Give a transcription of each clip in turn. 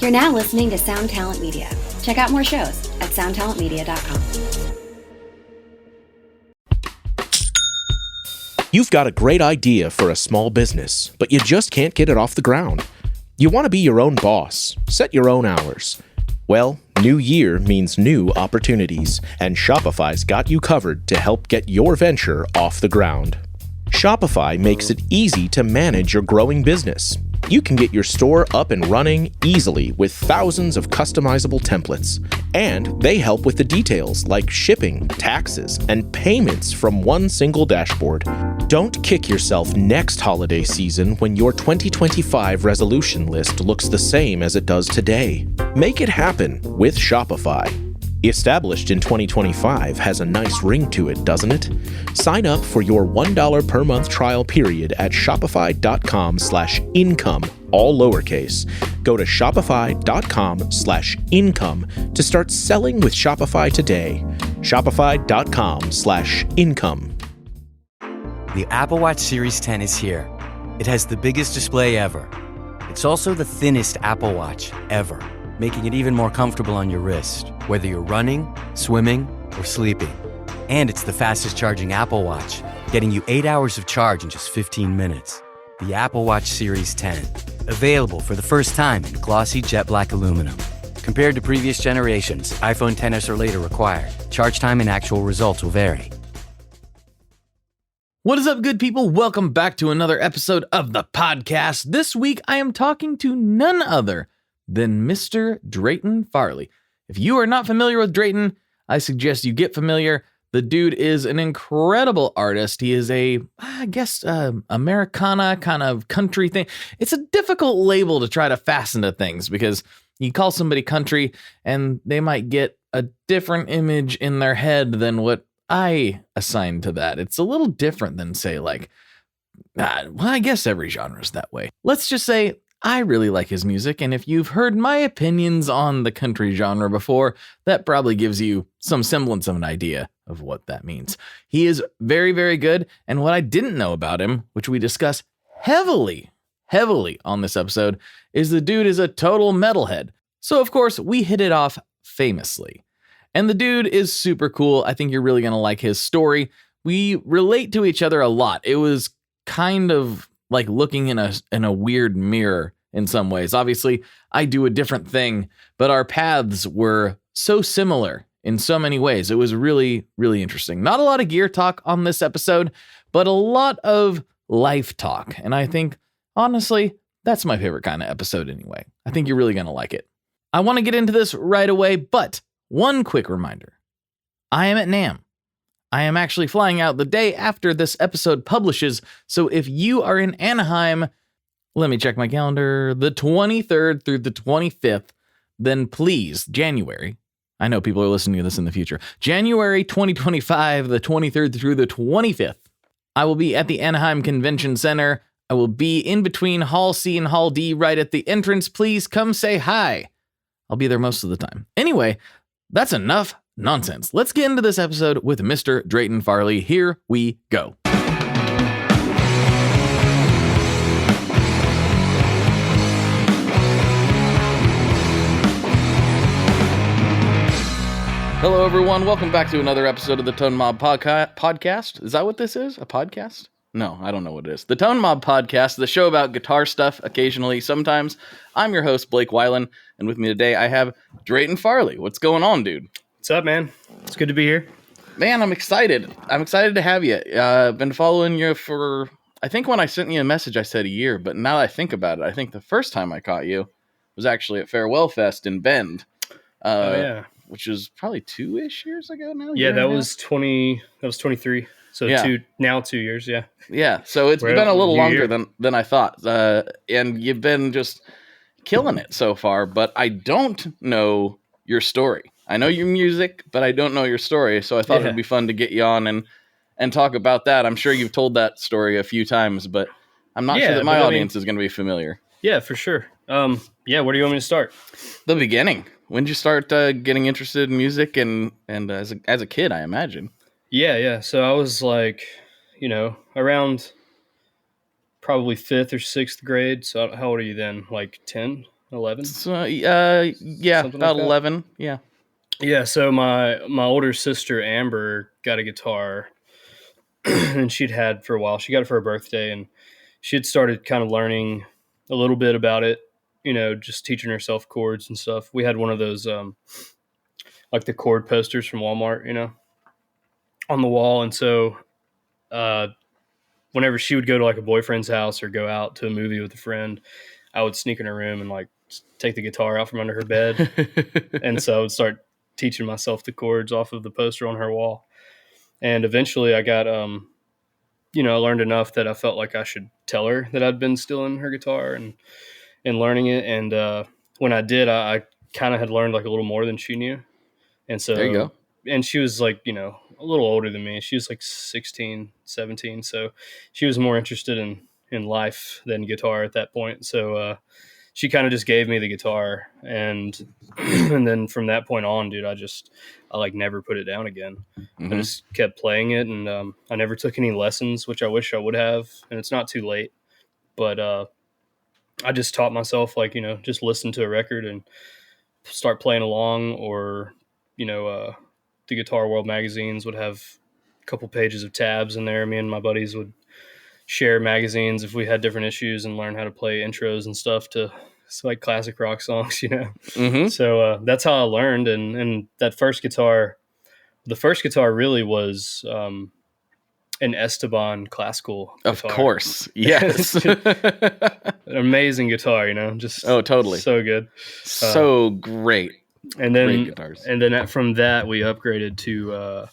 You're now listening to Sound Talent Media. Check out more shows at soundtalentmedia.com. You've got a great idea for a small business, but you just can't get it off the ground. You want to be your own boss, set your own hours. Well, new year means new opportunities, and Shopify's got you covered to help get your venture off the ground. Shopify makes it easy to manage your growing business. You can get your store up and running easily with thousands of customizable templates. And they help with the details like shipping, taxes, and payments from one single dashboard. Don't kick yourself next holiday season when your 2025 resolution list looks the same as it does today. Make it happen with Shopify. Established in 2025 has a nice ring to it, doesn't it? Sign up for your $1 per month trial period at shopify.com/income, all lowercase. Go to shopify.com/income to start selling with Shopify today. Shopify.com/income. The Apple Watch Series 10 is here. It has the biggest display ever. It's also the thinnest Apple Watch ever, making it even more comfortable on your wrist, whether you're running, swimming, or sleeping. And it's the fastest charging Apple Watch, getting you 8 hours of charge in just 15 minutes. The Apple Watch Series 10, available for the first time in glossy jet black aluminum. Compared to previous generations, iPhone XS or later required. Charge time and actual results will vary. What is up, good people? Welcome back to another episode of the podcast. This week, I am talking to none other than Mr. Drayton Farley. If you are not familiar with Drayton, I suggest you get familiar. The dude is an incredible artist. He is Americana kind of country thing. It's a difficult label to try to fasten to things because you call somebody country and they might get a different image in their head than what I assign to that. It's a little different than, say, I guess every genre is that way. Let's just say I really like his music, and if you've heard my opinions on the country genre before, that probably gives you some semblance of an idea of what that means. He is very, very good, and what I didn't know about him, which we discuss heavily on this episode, is the dude is a total metalhead. So, of course, we hit it off famously. And the dude is super cool. I think you're really going to like his story. We relate to each other a lot. It was kind of like looking in a weird mirror in some ways. Obviously, I do a different thing, but our paths were so similar in so many ways. It was really, really interesting. Not a lot of gear talk on this episode, but a lot of life talk. And I think, honestly, that's my favorite kind of episode anyway. I think you're really going to like it. I want to get into this right away, but one quick reminder. I am at NAMM. I am actually flying out the day after this episode publishes, so if you are in Anaheim, let me check my calendar, the 23rd through the 25th, then please, January, I know people are listening to this in the future, January 2025, the 23rd through the 25th, I will be at the Anaheim Convention Center. I will be in between Hall C and Hall D right at the entrance. Please come say hi. I'll be there most of the time. Anyway, that's enough nonsense. Let's get into this episode with Mr. Drayton Farley. Here we go. Hello, everyone. Welcome back to another episode of the Tone Mob podcast. Is that what this is? A podcast? No, I don't know what it is. The Tone Mob podcast, the show about guitar stuff occasionally, sometimes. I'm your host, Blake Weiland, and with me today I have Drayton Farley. What's going on, dude? What's up, man? It's good to be here. Man, I'm excited. I'm excited to have you. I've been following you for, I think when I sent you a message, I said a year, but now that I think about it, I think the first time I caught you was actually at Farewell Fest in Bend. Yeah. Which is probably 2-ish years ago now? Yeah, that was 23. So yeah. 2 years, yeah. Yeah, so it's been a little longer than I thought. And you've been just killing it so far, but I don't know your story. I know your music, but I don't know your story, so I thought it'd be fun to get you on and talk about that. I'm sure you've told that story a few times, but I'm not sure that my audience is going to be familiar. Yeah, for sure. Where do you want me to start? The beginning. When did you start getting interested in music and as a kid, I imagine? Yeah. So I was around probably 5th or 6th grade. So how old are you then? Like 10, 11. So, yeah, Something about like that. 11. Yeah. Yeah, so my older sister Amber got a guitar, and she'd had for a while. She got it for her birthday, and she had started kind of learning a little bit about it. Just teaching herself chords and stuff. We had one of those like the chord posters from Walmart, on the wall, and so uh, whenever she would go to like a boyfriend's house or go out to a movie with a friend, I would sneak in her room and like take the guitar out from under her bed, and so I would start teaching myself the chords off of the poster on her wall. And eventually I got, I learned enough that I felt like I should tell her that I'd been stealing her guitar and learning it. And when I did, I kind of had learned like a little more than she knew. And so, There you go. and she was like, a little older than me. She was like 16, 17. So she was more interested in life than guitar at that point. So she kind of just gave me the guitar, and and then from that point on, dude, I like never put it down again. Mm-hmm. I just kept playing it, and I never took any lessons, which I wish I would have. And it's not too late, but I just taught myself, like, just listen to a record and start playing along, or the Guitar World magazines would have a couple pages of tabs in there. Me and my buddies would share magazines if we had different issues and learn how to play intros and stuff to like classic rock songs, Mm-hmm. So that's how I learned. And that the first guitar really was an Esteban classical Of guitar. course. Yes. An amazing guitar, just Oh, totally. so good. So great. And Great then guitars. from that we upgraded to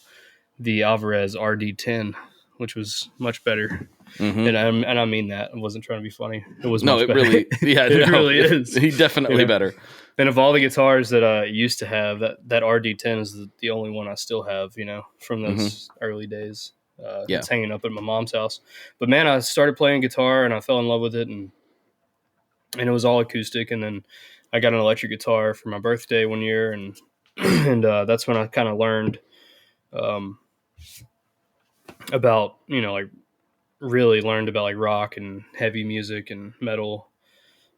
the Alvarez RD10, which was much better. Mm-hmm. And I mean that. I wasn't trying to be funny. It was No, much it better. really, yeah, It no, really is. He definitely better. And of all the guitars that I used to have, that RD10 is the only one I still have, from those early days. Yeah. It's hanging up at my mom's house. But man, I started playing guitar and I fell in love with it, and it was all acoustic. And then I got an electric guitar for my birthday one year, and and that's when I kind of learned about, like really learned about like rock and heavy music and metal.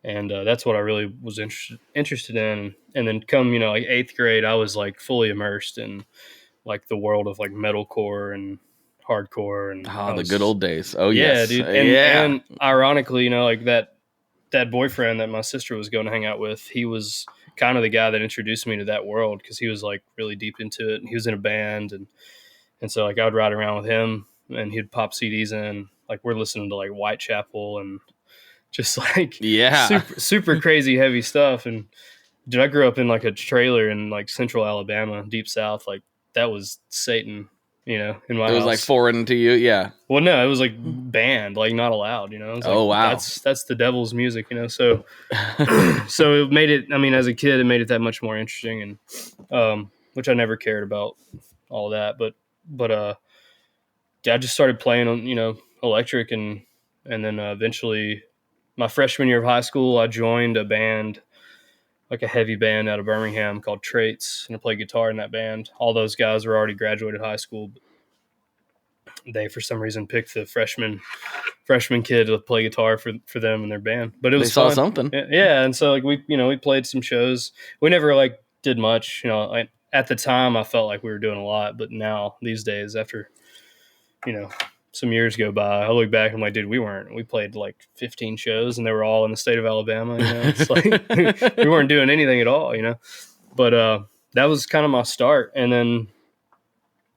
And that's what I really was interested in. And then come, like 8th grade, I was like fully immersed in like the world of like metalcore and hardcore. And The good old days. Oh, yeah, yes. dude. And ironically, like that boyfriend that my sister was going to hang out with, he was kind of the guy that introduced me to that world, because he was like really deep into it, and he was in a band. And so like I would ride around with him, and he'd pop CDs in. Like we're listening to like Whitechapel and just like super crazy heavy stuff. And dude, I grew up in like a trailer in like central Alabama, deep south. Like that was Satan, in my house. It was like foreign to you. Yeah. Well, no, it was like banned, like not allowed, It was like, Oh, wow. That's the devil's music, So, so it made it, I mean, as a kid, it made it that much more interesting, and, which I never cared about all that, but I just started playing on, electric, and then eventually my freshman year of high school, I joined a band, like a heavy band out of Birmingham called Traits, and I played guitar in that band. All those guys were already graduated high school, but they for some reason picked the freshman kid to play guitar for them and their band. But it was saw fun. something. Yeah, and so like we played some shows. We never like did much, like at the time I felt like we were doing a lot, but now these days, after some years go by, I look back and I'm like, dude, we played like 15 shows, and they were all in the state of Alabama. It's like we weren't doing anything at all, But that was kind of my start. And then,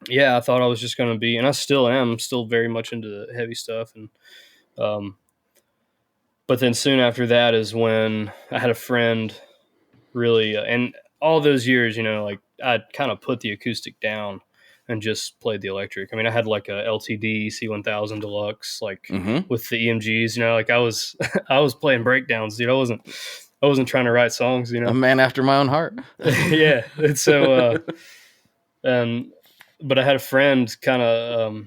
yeah, I thought I was just going to be, and I still am, still very much into the heavy stuff. And but then soon after that is when I had a friend really, and all those years, like I'd kind of put the acoustic down and just played the electric. I mean, I had like a LTD C1000 Deluxe, like with the EMGs, like I was playing breakdowns, dude. I wasn't trying to write songs, A man after my own heart. Yeah. And so, but I had a friend kind of,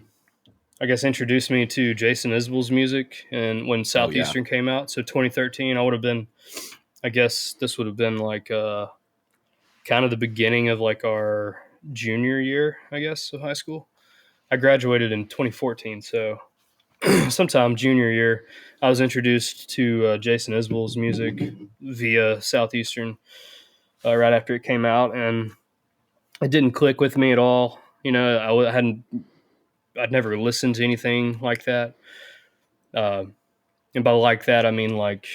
I guess, introduced me to Jason Isbell's music, and when Southeastern came out, so 2013, I guess this would have been like kind of the beginning of like our junior year, I guess, of high school. I graduated in 2014, so sometime junior year, I was introduced to Jason Isbell's music via Southeastern right after it came out, and it didn't click with me at all. You know, I'd never listened to anything like that. And by like that, I mean like,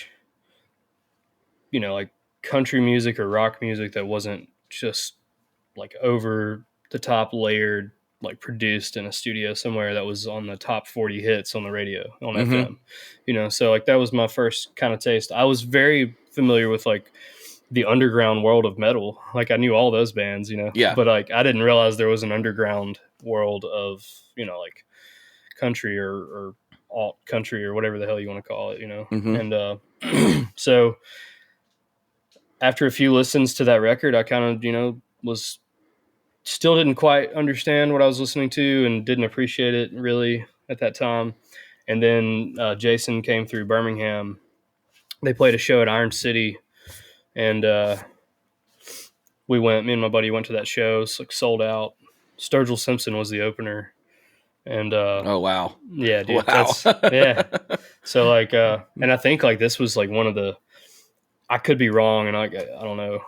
you know, like country music or rock music that wasn't just like over the top layered, like produced in a studio somewhere that was on the top 40 hits on the radio on FM, you know? So like, that was my first kind of taste. I was very familiar with like the underground world of metal. Like I knew all those bands, you know, but like, I didn't realize there was an underground world of, you know, like country or alt country or whatever the hell you want to call it, you know? And, so after a few listens to that record, I kind of, you know, still didn't quite understand what I was listening to and didn't appreciate it really at that time. And then Jason came through Birmingham. They played a show at Iron City, and me and my buddy went to that show. It's like sold out. Sturgill Simpson was the opener. And oh wow. Yeah, dude. Wow. Yeah. So like and I think like this was like one of the, I could be wrong, and I don't know.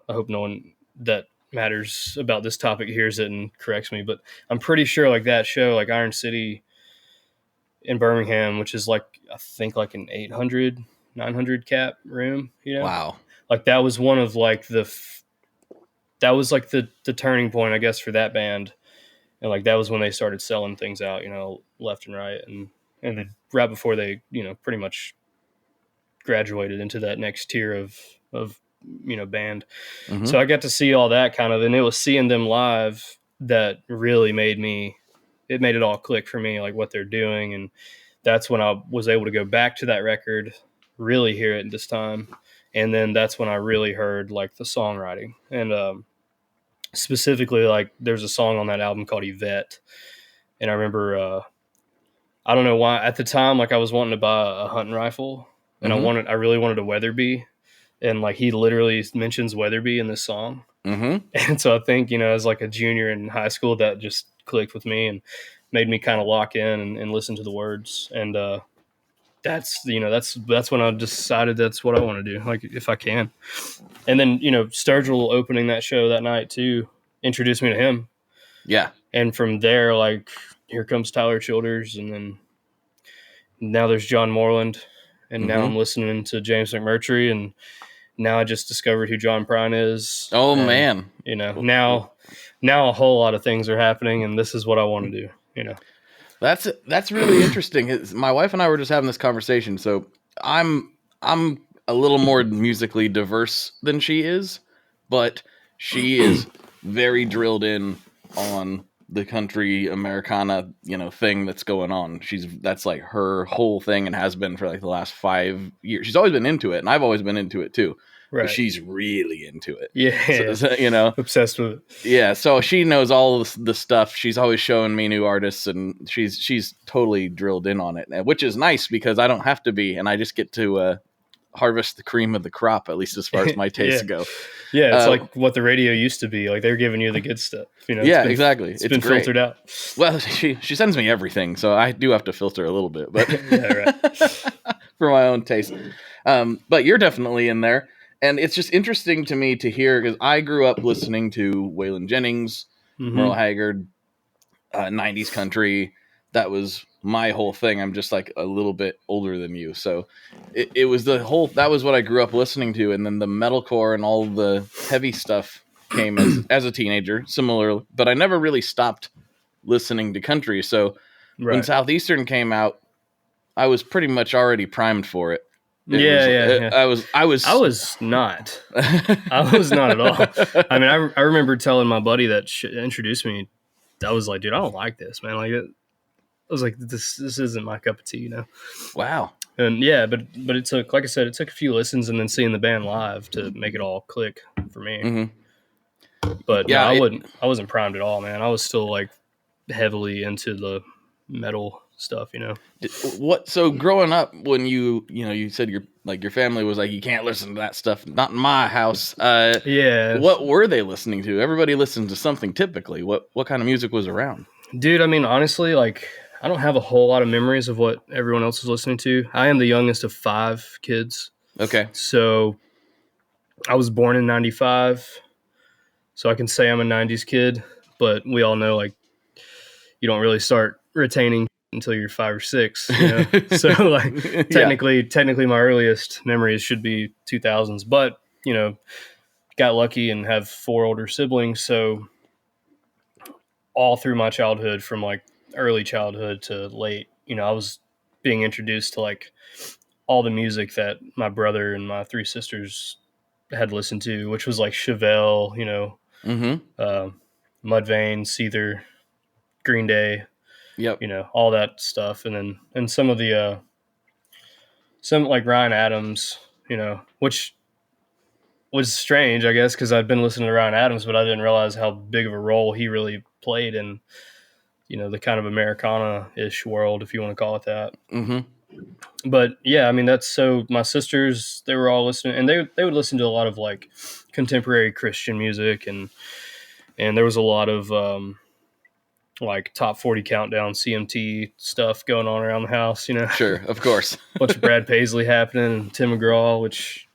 I hope no one that matters about this topic hears it and corrects me, but I'm pretty sure like that show, like Iron City in Birmingham, which is like, I think like an 800, 900 cap room, you know? Wow. Like that was one of like that was like the turning point, I guess, for that band. And like, that was when they started selling things out, you know, left and right. And then right before they, you know, pretty much graduated into that next tier of, you know, band. So I got to see all that kind of, and it was seeing them live that really made it all click for me, like what they're doing. And that's when I was able to go back to that record, really hear it this time. And then that's when I really heard like the songwriting. And specifically, like there's a song on that album called Yvette. And I remember, I don't know why at the time, like I was wanting to buy a hunting rifle, and I really wanted a Weatherby. And like he literally mentions Weatherby in this song. And so I think, you know, as like a junior in high school, that just clicked with me and made me kind of lock in and listen to the words. And that's, you know, that's when I decided that's what I want to do, like if I can. And then, you know, Sturgill opening that show that night too introduced me to him. Yeah. And from there, like, here comes Tyler Childers, and then now there's John Moreland, and now I'm listening to James McMurtry, and now I just discovered who John Prine is. Oh, and, man. You know, now a whole lot of things are happening, and this is what I want to do, you know. That's really interesting. My wife and I were just having this conversation. So I'm a little more musically diverse than she is, but she is very drilled in on the country Americana, you know, thing that's going on. That's like her whole thing, and has been for like the last 5 years. She's always been into it, and I've always been into it too. Right. But she's really into it. Yeah. So, you know, obsessed with it. Yeah. So she knows all of the stuff. She's always showing me new artists, and she's totally drilled in on it, which is nice because I don't have to be, and I just get to harvest the cream of the crop, at least as far as my tastes go. Yeah, it's like what the radio used to be. Like they're giving you the good stuff. You know, exactly. It's been great. Filtered out. Well, she sends me everything, so I do have to filter a little bit, but yeah, right. for my own taste. But you're definitely in there, and it's just interesting to me to hear, because I grew up listening to Waylon Jennings, Merle Haggard, 90s country. That was my whole thing. I'm just like a little bit older than you. So it was that was what I grew up listening to. And then the metalcore and all the heavy stuff came as a teenager, similar, but I never really stopped listening to country. So when Southeastern came out, I was pretty much already primed for it. I was not. I was not at all. I mean, I remember telling my buddy that introduced me. I was like, dude, I don't like this, man. Like I was like, this isn't my cup of tea, you know? Wow. And yeah, but it took, like I said, it took a few listens and then seeing the band live to make it all click for me. But yeah, I wasn't primed at all, man. I was still like heavily into the metal stuff, you know? So growing up, when you said your family was like, you can't listen to that stuff, not in my house. Yeah. What were they listening to? Everybody listens to something typically. What kind of music was around? Dude, I mean, honestly, like, I don't have a whole lot of memories of what everyone else was listening to. I am the youngest of 5 kids. Okay. So I was born in 95. So I can say I'm a 90s kid, but we all know like you don't really start retaining until you're 5 or 6, you know? So like technically my earliest memories should be 2000s, but you know, got lucky and have 4 older siblings. So all through my childhood, from like early childhood to late, you know, I was being introduced to like all the music that my brother and my 3 sisters had listened to, which was like Chevelle, you know, Mudvayne, Seether, Green Day, you know, all that stuff. And some of the, some like Ryan Adams, you know, which was strange, I guess, because I'd been listening to Ryan Adams, but I didn't realize how big of a role he really played in, you know, the kind of Americana-ish world, if you want to call it that. But yeah, I mean, that's so my sisters, they were all listening, and they would listen to a lot of like contemporary Christian music, and there was a lot of like top 40 countdown CMT stuff going on around the house, you know. Sure, of course. A bunch of Brad Paisley happening, and Tim McGraw, which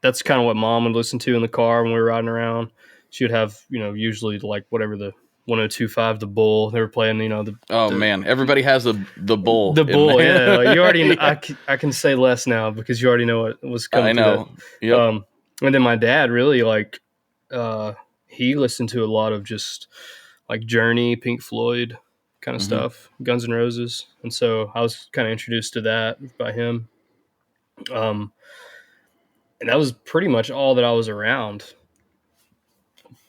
that's kind of what Mom would listen to in the car when we were riding around. She would have, you know, usually like whatever the 102.5, the Bull. They were playing, you know, man, everybody has the Bull. The Bull, yeah. Like you already, I can say less now because you already know what was coming. I know. Yep. And then my dad really like, he listened to a lot of just like Journey, Pink Floyd kind of stuff, Guns N' Roses. And so I was kind of introduced to that by him. And that was pretty much all that I was around,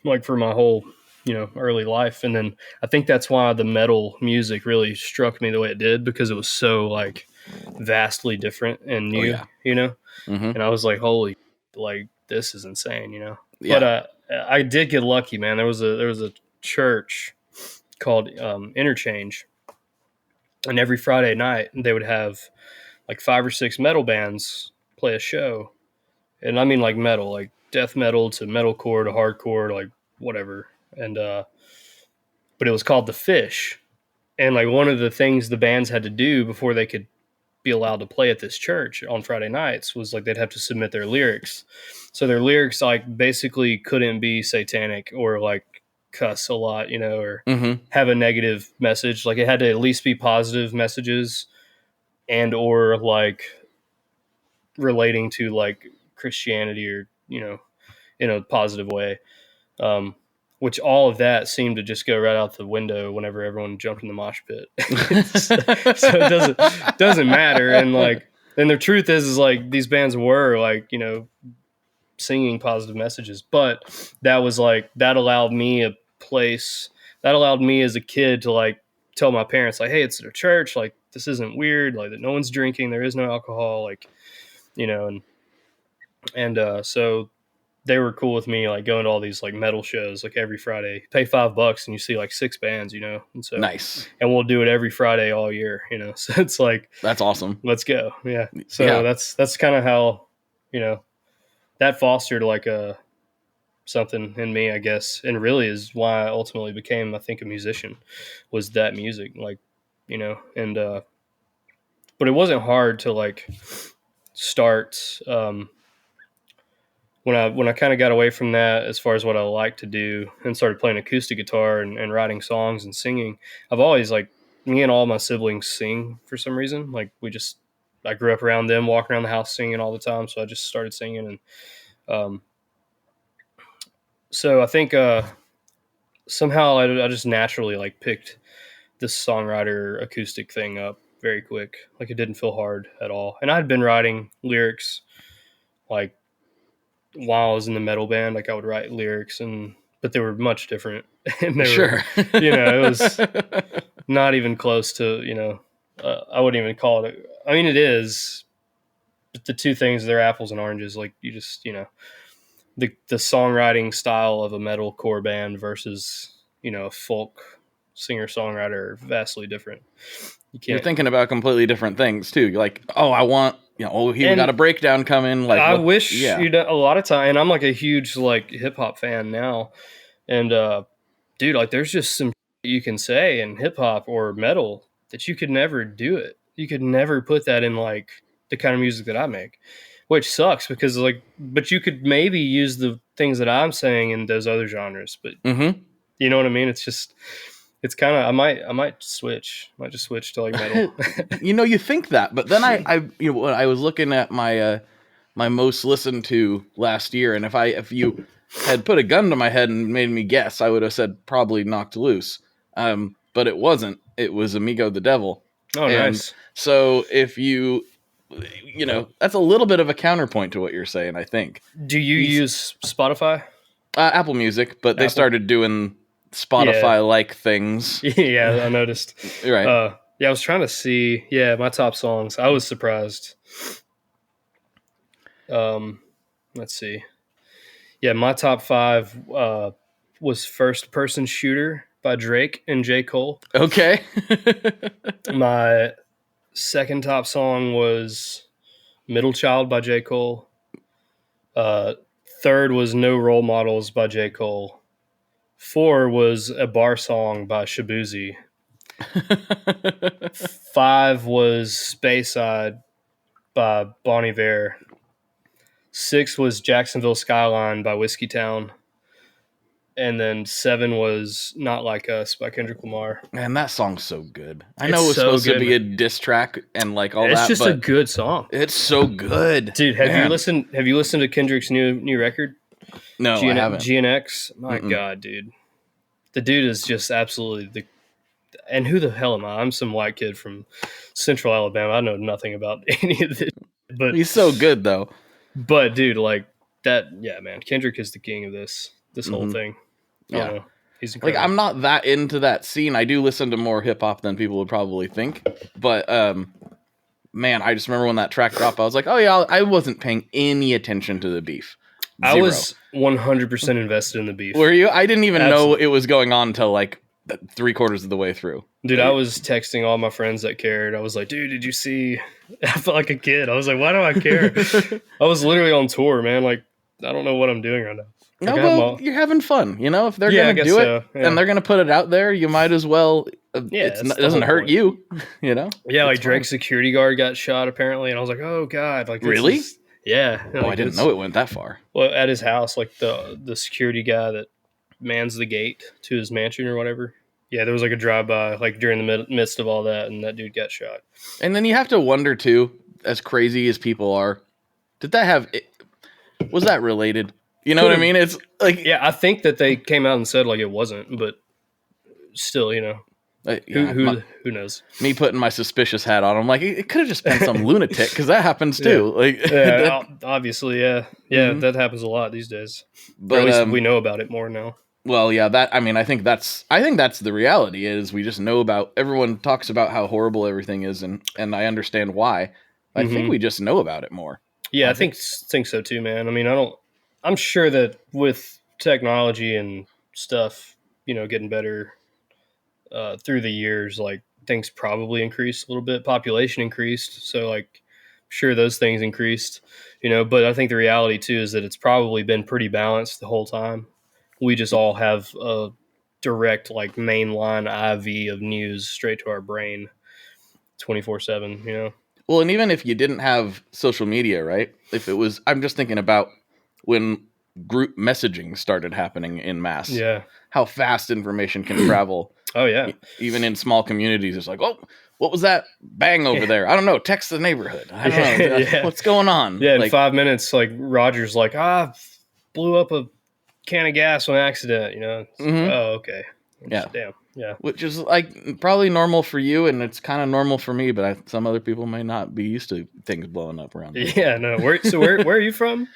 like for my whole, you know, early life. And then I think that's why the metal music really struck me the way it did, because it was so like vastly different and new, you know? And I was like, holy, like this is insane, you know? But I did get lucky, man. There was a church called Interchange, and every Friday night they would have like 5 or 6 metal bands play a show. And I mean like metal, like death metal to metalcore to hardcore to like whatever. And but it was called The Fish. And like one of the things the bands had to do before they could be allowed to play at this church on Friday nights was like they'd have to submit their lyrics. So their lyrics like basically couldn't be satanic or like cuss a lot, you know, or have a negative message. Like it had to at least be positive messages and or like relating to like Christianity or, you know, in a positive way. Which all of that seemed to just go right out the window whenever everyone jumped in the mosh pit. So it doesn't matter. And like, and the truth is like these bands were like, you know, singing positive messages, but that was like, that allowed me a place, that allowed me as a kid to like tell my parents like, hey, it's at a church. Like, this isn't weird. Like that no one's drinking. There is no alcohol. Like, you know, and so they were cool with me like going to all these like metal shows like every Friday. Pay $5 and you see like 6 bands, you know. And so nice. And we'll do it every Friday all year, you know. So it's like that's awesome. Let's go. Yeah. So that's kind of how, you know, that fostered like a something in me, I guess. And really is why I ultimately became, I think, a musician, was that music, like, you know. And but it wasn't hard to like start when I kind of got away from that as far as what I like to do and started playing acoustic guitar and writing songs and singing. I've always like, me and all my siblings sing for some reason. Like I grew up around them, walking around the house singing all the time. So I just started singing. And so I think somehow I just naturally like picked this songwriter acoustic thing up very quick. Like it didn't feel hard at all. And I'd been writing lyrics like while I was in the metal band. Like I would write lyrics but they were much different. And they were, you know, it was not even close to, you know, I wouldn't even call it, I mean, it is, but the two things, they're apples and oranges. Like you just, you know, the songwriting style of a metalcore band versus, you know, a folk singer-songwriter are vastly different. You're thinking about completely different things too. You're like, oh, I want, you know, oh, we got a breakdown coming. Like, I wish you know, a lot of time, and I'm like a huge like hip hop fan now, and dude, like there's just some you can say in hip hop or metal that you could never do it. You could never put that in like the kind of music that I make, which sucks because like, but you could maybe use the things that I'm saying in those other genres, but you know what I mean? It's just, it's kind of, I might just switch to like metal. You think that, but then when I was looking at my, my most listened to last year, and if you had put a gun to my head and made me guess, I would have said probably Knocked Loose. But it wasn't. It was Amigo the Devil. Oh, and nice. So if you that's a little bit of a counterpoint to what you're saying, I think. Do you use Spotify? Apple Music, but they started doing Spotify-like things. Yeah, I noticed. Right. Yeah, I was trying to see. Yeah, my top songs. I was surprised. Let's see. Yeah, my top 5 was First Person Shooter by Drake and J. Cole. Okay. My second top song was Middle Child by J. Cole. Third was No Role Models by J. Cole. 4 was a bar song by Shabuzi. 5 was Speyside by Bon Iver. 6 was Jacksonville Skyline by Whiskey Town. And then 7 was Not Like Us by Kendrick Lamar. Man, that song's so good. I know it was supposed to be a diss track and like all that. It's just a good song. It's so good. Dude, have you listened to Kendrick's new record? No, I haven't. GNX? My God, dude. The dude is just absolutely and who the hell am I? I'm some white kid from Central Alabama. I know nothing about any of this. But he's so good though. But dude, like that, yeah, man. Kendrick is the king of this whole thing. Yeah. He's incredible. Like I'm not that into that scene. I do listen to more hip hop than people would probably think. But man, I just remember when that track dropped, I was like, oh yeah, I wasn't paying any attention to the beef. Zero. I was 100% invested in the beef. Were you? I didn't even know it was going on until like 3/4 of the way through. Dude, I was texting all my friends that cared. I was like, dude, did you see? I felt like a kid. I was like, why do I care? I was literally on tour, man. Like, I don't know what I'm doing right now. No, well, you're having fun. If they're going to do it and they're going to put it out there, you might as well. It doesn't hurt you, Yeah, like Drake's security guard got shot apparently. And I was like, oh, God. Like, really? Yeah. Oh, I didn't know it went that far. Well, at his house, like the security guy that mans the gate to his mansion or whatever. Yeah, there was like a drive-by like during the midst of all that, and that dude got shot. And then you have to wonder, too, as crazy as people are, was that related? You know what I mean? It's like... Yeah, I think that they came out and said like it wasn't, but still, who knows? Me putting my suspicious hat on, I'm like, it could have just been some lunatic, because that happens too. Obviously, yeah. That happens a lot these days. But at least we know about it more now. Well, yeah, I think that's the reality. Is we just know about, everyone talks about how horrible everything is, and I understand why. I think we just know about it more. Yeah, I think so too, man. I mean, I'm sure that with technology and stuff, getting better through the years, like things probably increased a little bit. Population increased, so like, sure those things increased, But I think the reality too is that it's probably been pretty balanced the whole time. We just all have a direct, like, mainline IV of news straight to our brain 24/7, Well, and even if you didn't have social media, right? If it was, I'm just thinking about when group messaging started happening in mass. Yeah. How fast information can travel. Oh, yeah. Even in small communities, it's like, oh, what was that bang over there? I don't know. Text the neighborhood. I don't know. Yeah. What's going on? Yeah, in 5 minutes, like, Roger's like, blew up a can of gas on accident, Oh, okay. Yeah. Damn. Yeah. Which is like probably normal for you, and it's kind of normal for me, but some other people may not be used to things blowing up around them. Yeah, no. Where are you from?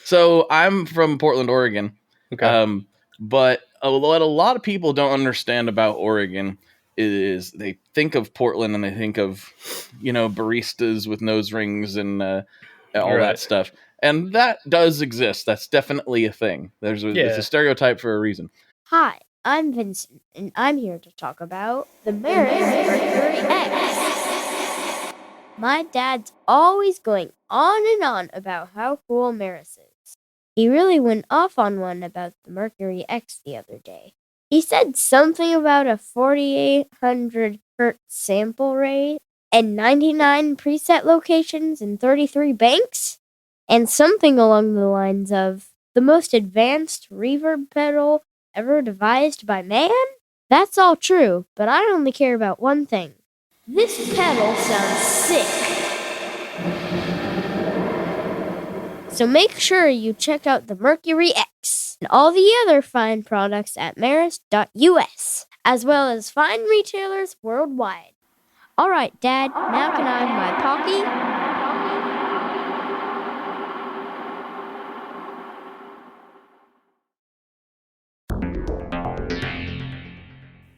So I'm from Portland, Oregon. Okay. But what a lot of people don't understand about Oregon is they think of Portland and they think of, baristas with nose rings and all that stuff. And that does exist. That's definitely a thing. It's a stereotype for a reason. Hi, I'm Vincent, and I'm here to talk about the Mercury X. My dad's always going on and on about how cool Maris is. He really went off on one about the Mercury X the other day. He said something about a 4,800 hertz sample rate and 99 preset locations and 33 banks, and something along the lines of the most advanced reverb pedal ever devised by man. That's all true, but I only care about one thing. This pedal sounds sick. So make sure you check out the Mercury X and all the other fine products at Maris.us, as well as fine retailers worldwide. All right, Dad, now can I have my Pocky?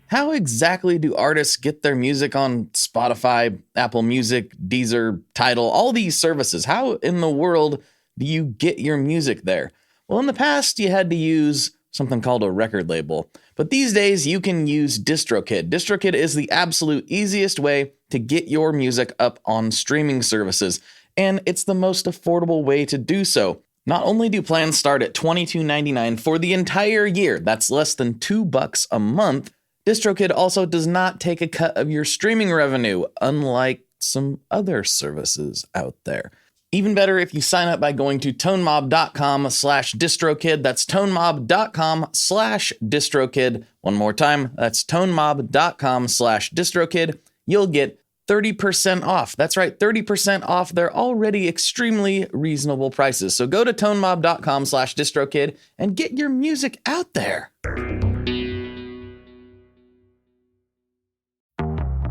How exactly do artists get their music on Spotify, Apple Music, Deezer, Tidal, all these services? How in the world do you get your music there? Well, in the past, you had to use something called a record label. But these days, you can use DistroKid. DistroKid is the absolute easiest way to get your music up on streaming services. And it's the most affordable way to do so. Not only do plans start at $22.99 for the entire year, that's less than $2 a month, DistroKid also does not take a cut of your streaming revenue, unlike some other services out there. Even better if you sign up by going to tonemob.com/distrokid. That's tonemob.com/distrokid. One more time, that's tonemob.com/distrokid. You'll get 30% off. That's right, 30% off their already extremely reasonable prices. So go to tonemob.com/distrokid and get your music out there.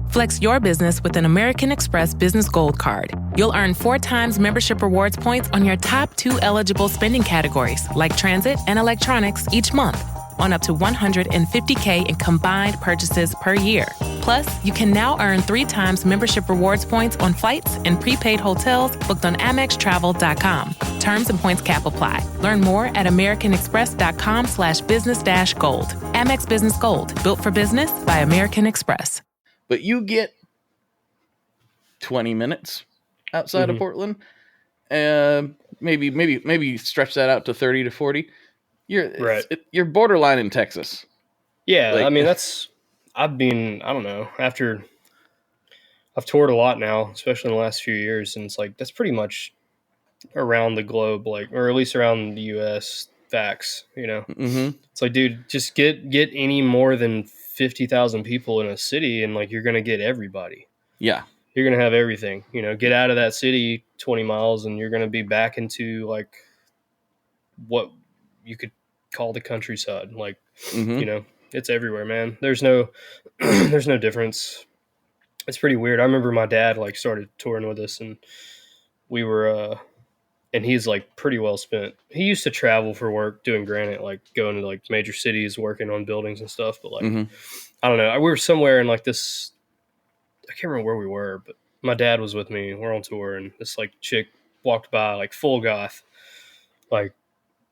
Flex your business with an American Express Business Gold Card. You'll earn 4 times membership rewards points on your top 2 eligible spending categories, like transit and electronics, each month, on up to $150K in combined purchases per year. Plus, you can now earn 3 times membership rewards points on flights and prepaid hotels booked on AmexTravel.com. Terms and points cap apply. Learn more at AmericanExpress.com/business-gold. Amex Business Gold, built for business by American Express. But you get 20 minutes outside of Portland. Maybe stretch that out to 30 to 40. You're borderline in Texas. Yeah, I mean, I don't know, after I've toured a lot now, especially in the last few years, and it's like, that's pretty much around the globe, like, or at least around the US facts, you know? Mm-hmm. It's like, dude, just get any more than 50,000 people in a city, and like, you're going to get everybody. Yeah. You're going to have everything, you know, get out of that city 20 miles and you're going to be back into like what you could call the countryside. Like, you know, it's everywhere, man. There's no difference. It's pretty weird. I remember my dad like started touring with us, and we were, and he's like pretty well spent. He used to travel for work doing granite, like going to like major cities, working on buildings and stuff. But like, I don't know. We were somewhere in like this, I can't remember where we were, but my dad was with me. We're on tour, and this like chick walked by, like full goth, like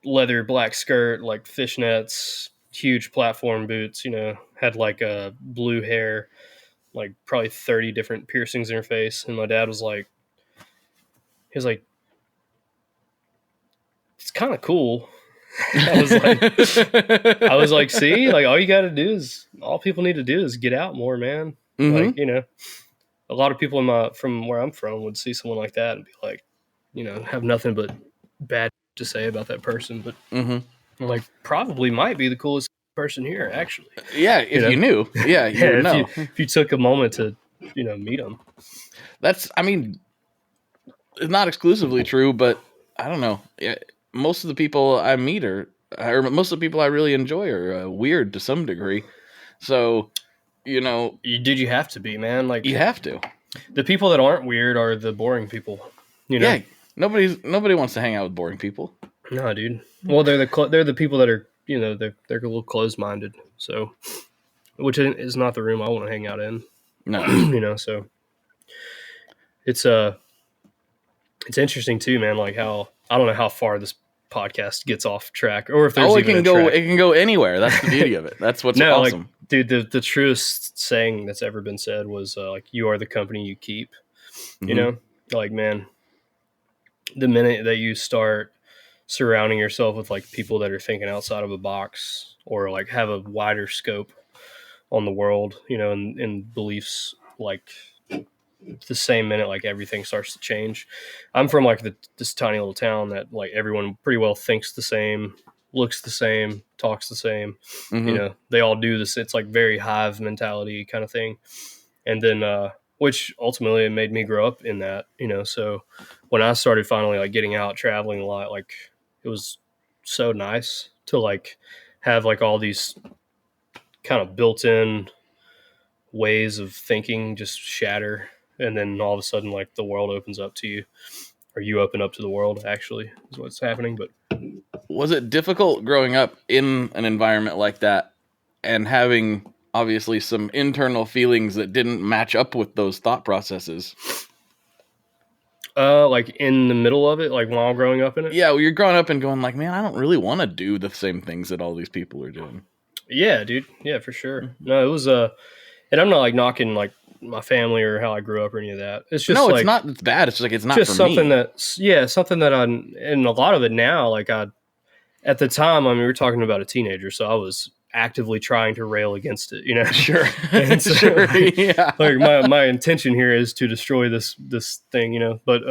leather black skirt, like fishnets, huge platform boots, you know, had like a blue hair, like probably 30 different piercings in her face. And my dad was like, he was like, it's kind of cool. I was like, see, like all people need to do is get out more, man. Like, you know, a lot of people from where I'm from would see someone like that and be like, you know, have nothing but bad to say about that person. But like, probably might be the coolest person here, actually. Yeah, if you knew. Yeah, you would know. If you took a moment to, you know, meet them. That's, I mean, it's not exclusively true, but I don't know. Most of the people I meet or most of the people I really enjoy are weird to some degree. So, you know, you have to be, man. Like, you have to. The people that aren't weird are the boring people. You know? Yeah, nobody wants to hang out with boring people. No, dude. Well, they're the people that are, you know, they're a little closed-minded. So, which is not the room I want to hang out in. No, you know. So, it's interesting too, man. Like how, I don't know how far this podcast gets off track, or if there's it can go anywhere. That's the beauty of it. That's what's awesome. Like, dude, the truest saying that's ever been said was like, you are the company you keep. You know, like, man, the minute that you start surrounding yourself with like people that are thinking outside of a box, or like have a wider scope on the world, you know, and beliefs like the same minute like everything starts to change. I'm from like this tiny little town that like everyone pretty well thinks the same, looks the same, talks the same. Mhm. You know, they all do this. It's like very hive mentality kind of thing. And then which ultimately made me grow up in that, you know. So when I started finally like getting out traveling a lot, like it was so nice to like have like all these kind of built-in ways of thinking just shatter, and then all of a sudden like the world opens up to you, or you open up to the world, actually, is what's happening. But Was it difficult growing up in an environment like that and having obviously some internal feelings that didn't match up with those thought processes? like in the middle of it, like while growing up in it? Yeah, well, you're growing up and going like, man, I don't really want to do the same things that all these people are doing. Yeah, dude. Yeah, for sure. No, it was and I'm not like knocking like my family or how I grew up or any of that. It's just No, like, it's not. It's bad. It's just like it's not just for something me. something that I, and a lot of it now, like at the time, I mean, we were talking about a teenager, so I was actively trying to rail against it, you know. Sure, And so, sure, like, yeah. like my intention here is to destroy this thing, you know. But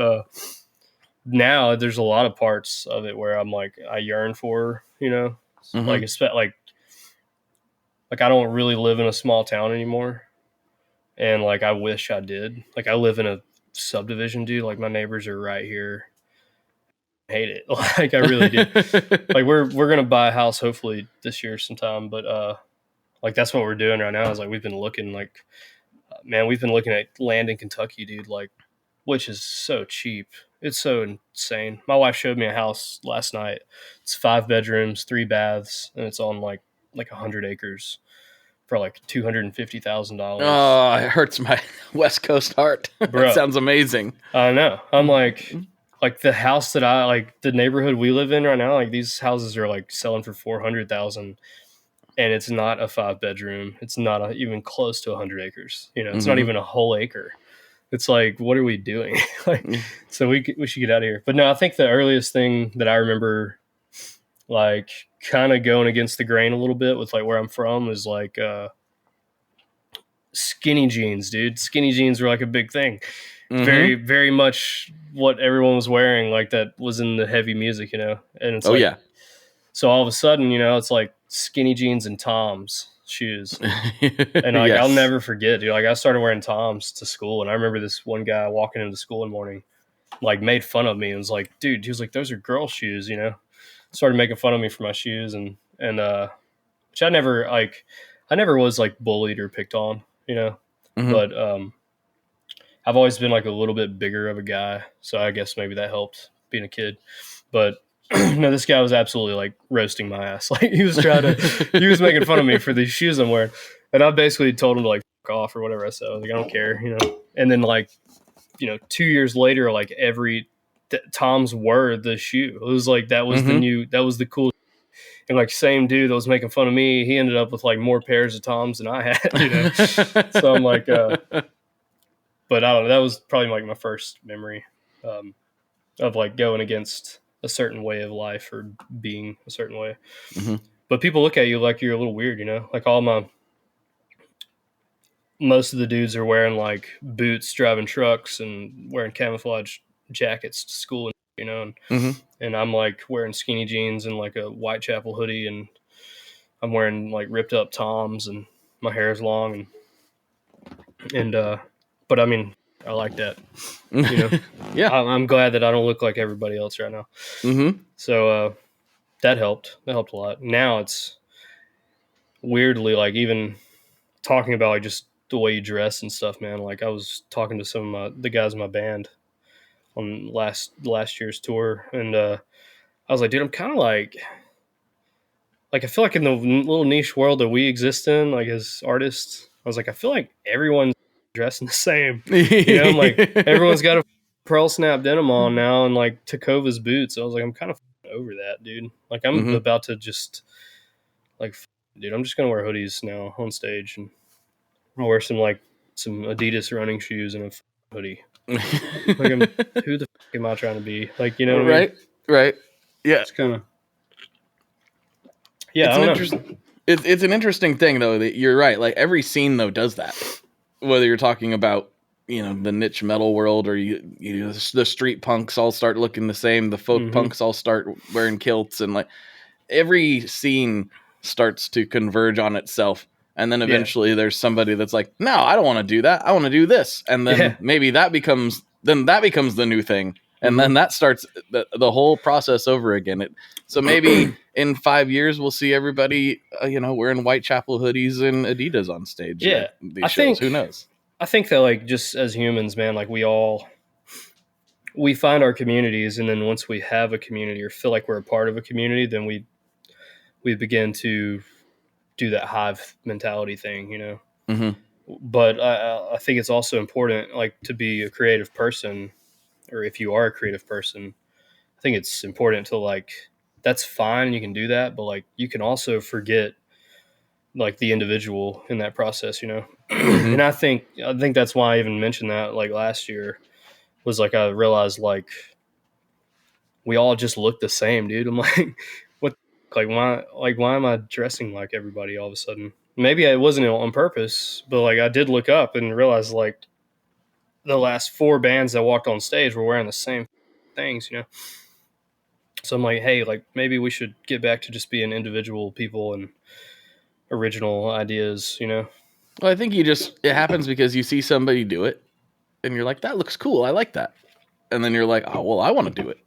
now there's a lot of parts of it where I'm like I yearn for, you know, Mhm. like I don't really live in a small town anymore, and like I wish I did. Like I live in a subdivision, dude. Like my neighbors are right here. I hate it. Like I really do. Like we're gonna buy a house hopefully this year sometime, but like that's what we're doing right now. Is like we've been looking like, man, we've been looking at land in Kentucky, dude. Like, which is so cheap. It's so insane. My wife showed me a house last night. It's 5 bedrooms, 3 baths, and it's on like 100 acres for like $250,000. Oh, it hurts my West Coast heart. Bro. That sounds amazing. I know. I'm like the house that I like, the neighborhood we live in right now. Like these houses are like selling for 400,000, and it's not a 5 bedroom. It's not even close to 100 acres. You know, it's not even a whole acre. It's like, what are we doing? Like, so we should get out of here. But no, I think the earliest thing that I remember, like, kind of going against the grain a little bit with like where I'm from is like skinny jeans, dude. Skinny jeans were like a big thing. Very, very much what everyone was wearing, like that was in the heavy music, you know. And it's yeah. So all of a sudden, you know, it's like skinny jeans and Toms shoes. And like, Yes. I'll never forget, dude. Like I started wearing Toms to school, and I remember this one guy walking into school one morning, like made fun of me and was like, dude, he was like, those are girl shoes, you know. Started making fun of me for my shoes, and which I never was like bullied or picked on, you know. But I've always been like a little bit bigger of a guy, so I guess maybe that helped being a kid. But no, this guy was absolutely like roasting my ass. Like he was making fun of me for these shoes I'm wearing, and I basically told him to like fuck off or whatever I said. I was like, I don't care, you know. And then like, you know, 2 years later, like Toms were the shoe. It was like that was the cool. And like same dude that was making fun of me, he ended up with like more pairs of Toms than I had, you know. So I'm like, but I don't know. That was probably like my first memory of like going against a certain way of life or being a certain way. But people look at you like you're a little weird, you know. Like most of the dudes are wearing like boots, driving trucks, and wearing camouflage jackets to school, you know. And I'm like wearing skinny jeans and like a Whitechapel hoodie, and I'm wearing like ripped up Toms, and my hair is long, and but I mean, I like that, you know. Yeah. I'm glad that I don't look like everybody else right now. So that helped a lot. Now it's weirdly like even talking about like just the way you dress and stuff, man. Like I was talking to some of the guys in my band on last year's tour, and I was like, dude, I'm kind of like I feel like in the little niche world that we exist in, like as artists, I was like, I feel like everyone's dressing the same. You know, I'm like everyone's got a pearl snap denim on now and like Takova's boots. I was like, I'm kind of over that, dude. Like I'm about to just like, dude, I'm just gonna wear hoodies now on stage, and I'll wear some Adidas running shoes and a hoodie. Like who the fuck am I trying to be? Like, you know what I mean? Right. Yeah. It's kind of, yeah, It's I an don't know. interesting. It's an interesting thing though that you're right. Like every scene though does that. Whether you're talking about the niche metal world or the street punks all start looking the same. The folk punks all start wearing kilts, and like every scene starts to converge on itself. And then eventually there's somebody that's like, no, I don't want to do that. I want to do this. And then maybe that becomes the new thing. And then that starts the whole process over again. So maybe in 5 years, we'll see everybody, wearing Whitechapel hoodies and Adidas on stage. Yeah. These shows. Who knows? I think that like just as humans, man, like we find our communities. And then once we have a community or feel like we're a part of a community, then we begin to do that hive mentality thing, But I think it's also important, like, to be a creative person, or if you are a creative person, I think it's important to like, that's fine. You can do that, but like, you can also forget like the individual in that process, And I think that's why I even mentioned that like last year was like, I realized like we all just look the same, dude. I'm like, why am I dressing like everybody all of a sudden? Maybe it wasn't on purpose, but like I did look up and realize like the last 4 bands that walked on stage were wearing the same things, So I'm like, hey, like maybe we should get back to just being individual people and original ideas, Well, I think it happens because you see somebody do it and you're like, that looks cool. I like that. And then you're like, oh, well, I want to do it.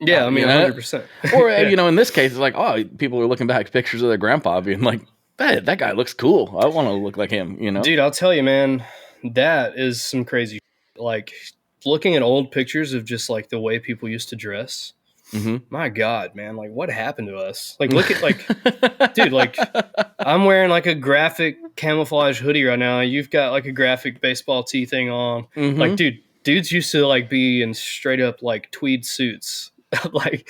Yeah, I mean, 100%. Or, in this case, it's like, oh, people are looking back at pictures of their grandpa being like, that guy looks cool. I want to look like him, Dude, I'll tell you, man, that is some crazy. Like, looking at old pictures of just, like, the way people used to dress. My God, man, like, what happened to us? Like, look at, like, dude, like, I'm wearing, like, a graphic camouflage hoodie right now. You've got, like, a graphic baseball tee thing on. Like, dudes used to, like, be in straight up, like, tweed suits. Like,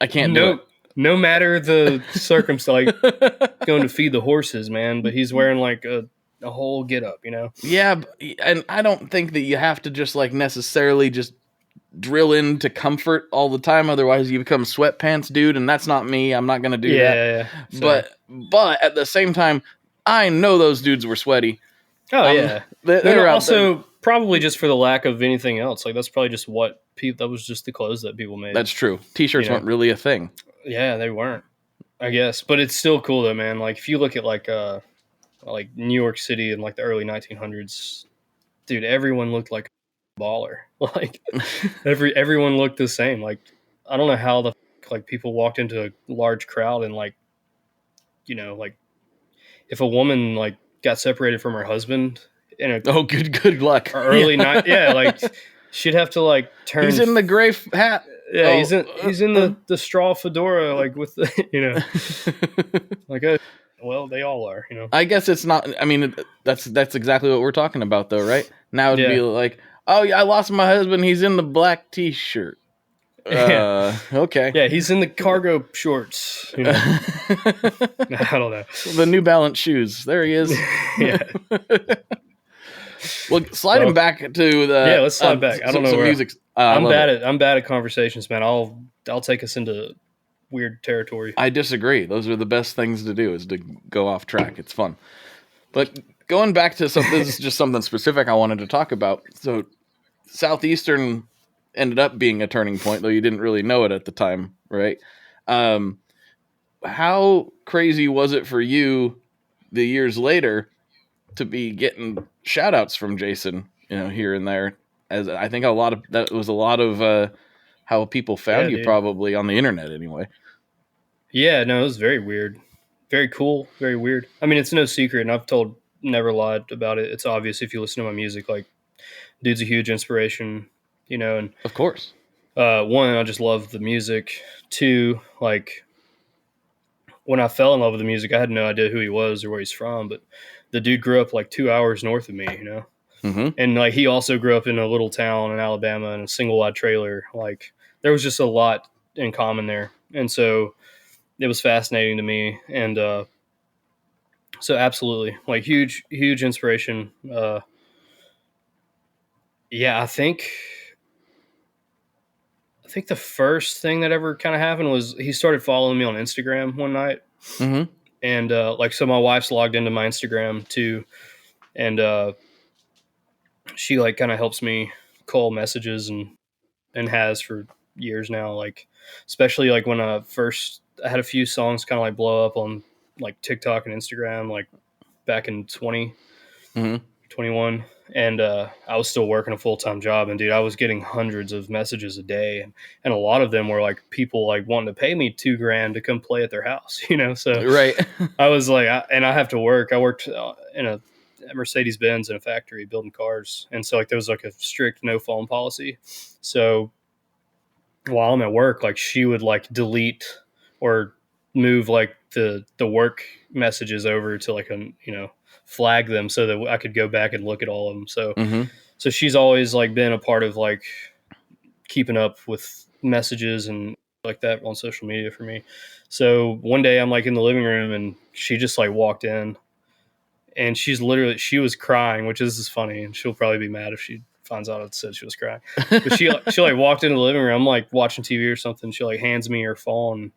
I can't do it. No matter the circumstance, like going to feed the horses, man. But he's wearing like a whole get up, Yeah, and I don't think that you have to just like necessarily just drill into comfort all the time. Otherwise, you become sweatpants dude, and that's not me. I'm not gonna do that. Yeah. But at the same time, I know those dudes were sweaty. Oh yeah, they're also probably just for the lack of anything else. Like that's probably just what that was just the clothes that people made. That's true. T-shirts weren't really a thing. Yeah, they weren't, I guess. But it's still cool though, man. Like if you look at like New York City in like the early 1900s, dude, everyone looked like a baller. Like everyone looked the same. Like I don't know how like people walked into a large crowd and like, like if a woman like got separated from her husband good luck. Early night, yeah, like she'd have to like turn. He's in the gray hat. Yeah, he's in the straw fedora, like with the like well, they all are, I guess it's not. I mean, that's exactly what we're talking about, though, right? Now it'd be like, oh yeah, I lost my husband. He's in the black T-shirt. Okay. Yeah, he's in the cargo shorts. I don't know. The New Balance shoes. There he is. Yeah. Well, sliding back to the let's slide back. I don't know where music. I'm bad at conversations, man. I'll take us into weird territory. I disagree. Those are the best things to do, is to go off track. It's fun. But going back to something, this is just something specific I wanted to talk about. So Southeastern ended up being a turning point, though you didn't really know it at the time, right? How crazy was it for you the years later to be getting shout outs from Jason, here and there? As I think that was a lot of how people found you, dude. Probably on the internet anyway. Yeah, no, it was very weird. Very cool, very weird. I mean, it's no secret, and I've never lied about it. It's obvious if you listen to my music, like, dude's a huge inspiration, and of course. One, I just love the music. Two, like, when I fell in love with the music, I had no idea who he was or where he's from, but the dude grew up like 2 hours north of me, and like he also grew up in a little town in Alabama in a single wide trailer. Like there was just a lot in common there, and so it was fascinating to me. And so absolutely, like huge inspiration. Yeah, I think the first thing that ever kind of happened was he started following me on Instagram one night. And like, so my wife's logged into my Instagram too, and she like kind of helps me call messages and has for years now. Like, especially like when I had a few songs kind of like blow up on like TikTok and Instagram, like back in 2021. And I was still working a full-time job, and dude, I was getting hundreds of messages a day, and a lot of them were like people like wanting to pay me $2,000 to come play at their house, you know. So Right. I was like, and I have to work. I worked in a Mercedes-Benz in a factory building cars, and so like there was like a strict no phone policy. So while I'm at work, like she would like delete or move like the work messages over to like a, you know, flag them so that I could go back and look at all of them. So so she's always like been a part of like keeping up with messages and like that on social media for me. So one day I'm like in the living room, and she just like walked in, and she was crying, which is funny, and she'll probably be mad if she finds out it said she was crying. But she like walked into the living room. I'm like watching TV or something. She like hands me her phone,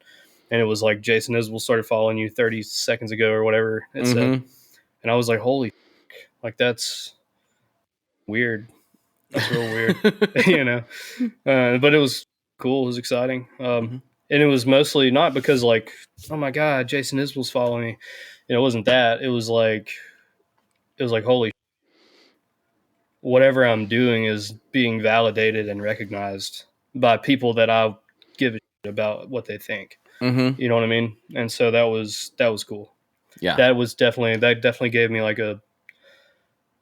and it was like, Jason Isbell started following you 30 seconds ago or whatever it said. And I was like, holy, like that's weird. That's real weird, you know. But it was cool. It was exciting. And it was mostly not because like, oh my God, Jason Isbell's following me. You know, it wasn't that. It was like holy, whatever I'm doing is being validated and recognized by people that I give a shit about what they think. You know what I mean? And so that was cool. Yeah. That definitely gave me like a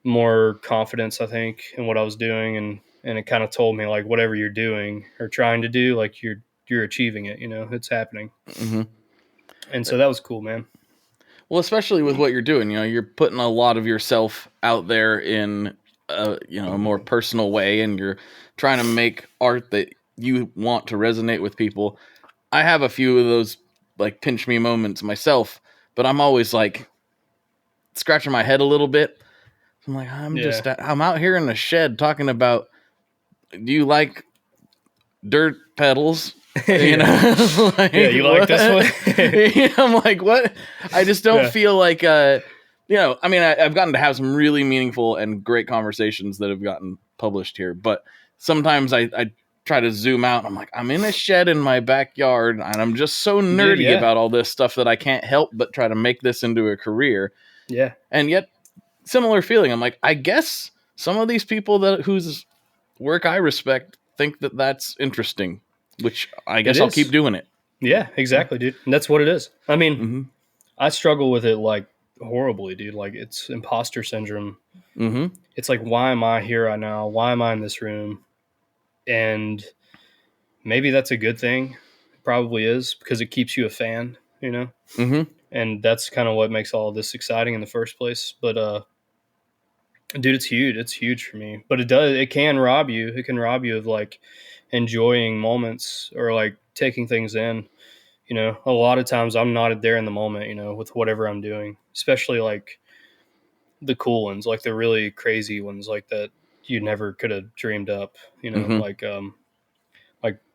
more confidence, I think, in what I was doing. And it kind of told me like, whatever you're doing or trying to do, like you're achieving it, you know, it's happening. And so that was cool, man. Well, especially with what you're doing, you know, you're putting a lot of yourself out there in you know, a more personal way, and you're trying to make art that you want to resonate with people. I have a few of those like pinch me moments myself, but I'm always like scratching my head a little bit. I'm like, I'm out here in the shed talking about, do you like dirt pedals? You know, like, you like this one? I'm like, what? I just don't feel like, you know, I mean, I've gotten to have some really meaningful and great conversations that have gotten published here, but sometimes I try to zoom out. I'm like, I'm in a shed in my backyard, and I'm just so nerdy about all this stuff that I can't help but try to make this into a career. Yeah. And yet, similar feeling. I'm like, I guess some of these people whose work I respect think that that's interesting, which I guess I'll keep doing it. Yeah, exactly, dude. And that's what it is. I mean, I struggle with it like horribly, dude. Like, it's imposter syndrome. It's like, why am I here right now? Why am I in this room? And maybe that's a good thing. It probably is, because it keeps you a fan, you know? And that's kind of what makes all of this exciting in the first place. But, dude, it's huge. It's huge for me. But it can rob you. It can rob you of like enjoying moments or like taking things in. You know, a lot of times I'm not there in the moment, you know, with whatever I'm doing, especially like the cool ones, like the really crazy ones, like that you never could have dreamed up, you know, like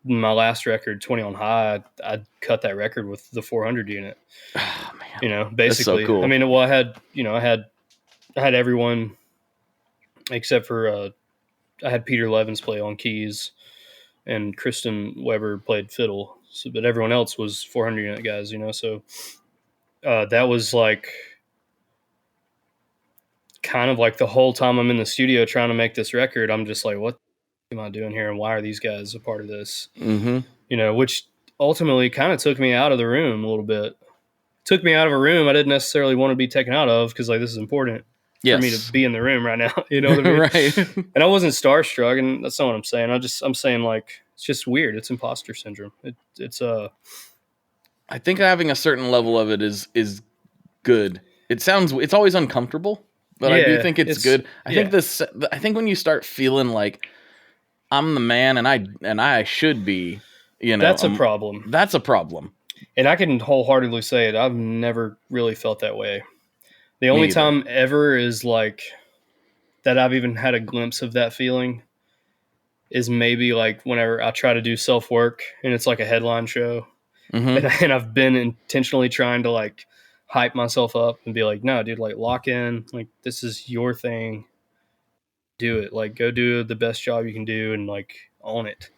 my last record, 20 on High, I cut that record with the 400 unit. Oh, man. You know, basically. That's so cool. I mean, well, I had everyone except for I had Peter Levins play on keys and Kristen Weber played fiddle. So, but everyone else was 400 unit guys, you know. So that was like kind of like the whole time I'm in the studio trying to make this record, I'm just like, what am I doing here? And why are these guys a part of this? You know, which ultimately kind of took me out of the room a little bit. Took me out of a room I didn't necessarily want to be taken out of, because like, this is important for me to be in the room right now. You know what I mean? Right. And I wasn't starstruck, and that's not what I'm saying. I'm saying like, it's just weird. It's imposter syndrome. It's I think having a certain level of it is good. It's always uncomfortable, but I do think it's good. I think when you start feeling like I'm the man and I should be, you know, that's a problem. That's a problem. And I can wholeheartedly say it. I've never really felt that way. The only time ever is like that I've even had a glimpse of that feeling is maybe like whenever I try to do self-work and it's like a headline show. And I've been intentionally trying to like hype myself up and be like, no, dude, like lock in, like this is your thing. Do it. Like go do the best job you can do and like own it.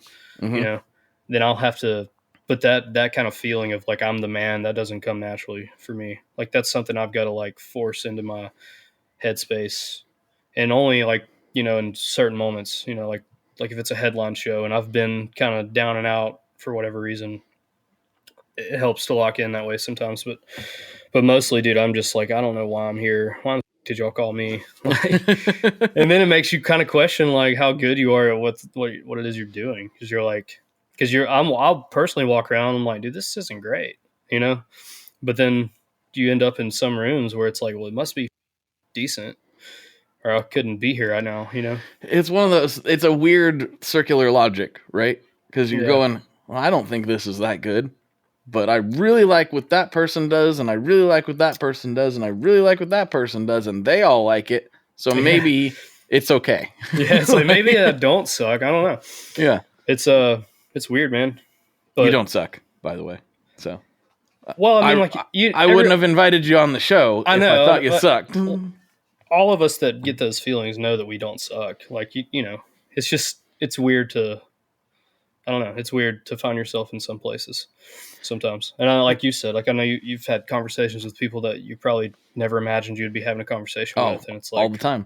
You know, then I'll have to, but that kind of feeling of like I'm the man, that doesn't come naturally for me. Like that's something I've got to like force into my headspace, and only like, you know, in certain moments, you know, like if it's a headline show and I've been kind of down and out for whatever reason, it helps to lock in that way sometimes. But mostly, dude, I'm just like, I don't know why I'm here. Why did y'all call me? Like, and then it makes you kind of question like how good you are at what it is you're doing. Cause you're like, I'll personally walk around. I'm like, dude, this isn't great, you know? But then you end up in some rooms where it's like, well, it must be decent or I couldn't be here right now, you know? It's one of those, it's a weird circular logic, right? Because you're going, well, I don't think this is that good, but I really like what that person does, and I really like what that person does, and I really like what that person does, and they all like it, so maybe it's okay. Yeah, it's like maybe I don't suck. I don't know. Yeah. It's weird, man. But, you don't suck, by the way. So, well, I mean, I wouldn't have invited you on the show if I thought you sucked. All of us that get those feelings know that we don't suck. Like, you know, it's weird to, I don't know. It's weird to find yourself in some places sometimes. And like you said, like I know you've had conversations with people that you probably never imagined you'd be having a conversation with. And it's like all the time.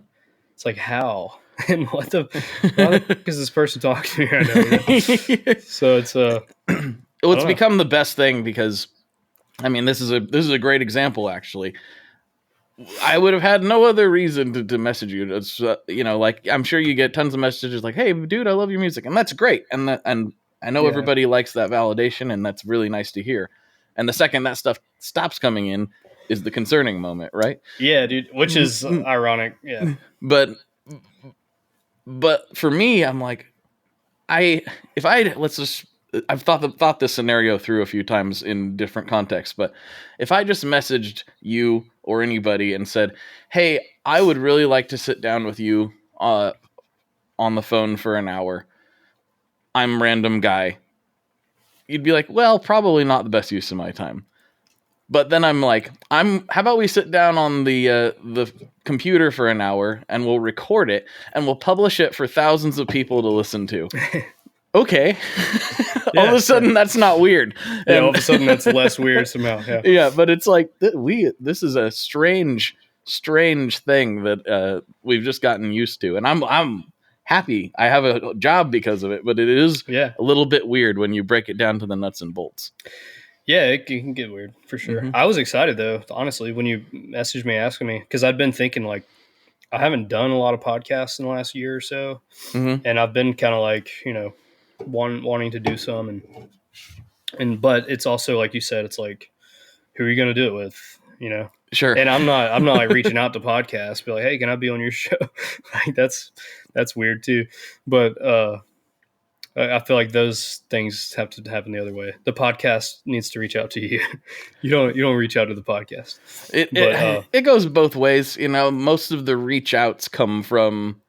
It's like, how? And why the fuck is this person talking to me right now? You know? So it's it's become the best thing because, I mean, this is a great example actually. I would have had no other reason to message you. It's, you know, like I'm sure you get tons of messages like, "Hey, dude, I love your music," and that's great. And I know everybody likes that validation, and that's really nice to hear. And the second that stuff stops coming in, is the concerning moment, right? Yeah, dude. Which is ironic. Yeah. But for me, I'm like, I've thought this scenario through a few times in different contexts, but if I just messaged you or anybody and said, "Hey, I would really like to sit down with you on the phone for an hour. I'm random guy." You'd be like, "Well, probably not the best use of my time." But then I'm like, how about we sit down on the computer for an hour and we'll record it and we'll publish it for thousands of people to listen to. Okay. All of a sudden, that's not weird. Yeah, all of a sudden, that's less weird somehow. Yeah, yeah, but it's like this is a strange thing that we've just gotten used to, and I'm happy. I have a job because of it, but it is a little bit weird when you break it down to the nuts and bolts. Yeah, it can get weird for sure. Mm-hmm. I was excited though, honestly, when you messaged me asking me, because I'd been thinking like I haven't done a lot of podcasts in the last year or so, and I've been kind of like, you know, wanting to do some, and but it's also like you said, it's like, who are you going to do it with, you know? Sure. And I'm not like reaching out to podcasts, be like, "Hey, can I be on your show?" Like that's weird too. But I feel like those things have to happen the other way. The podcast needs to reach out to you. You don't reach out to the podcast. It goes both ways. You know, most of the reach outs come from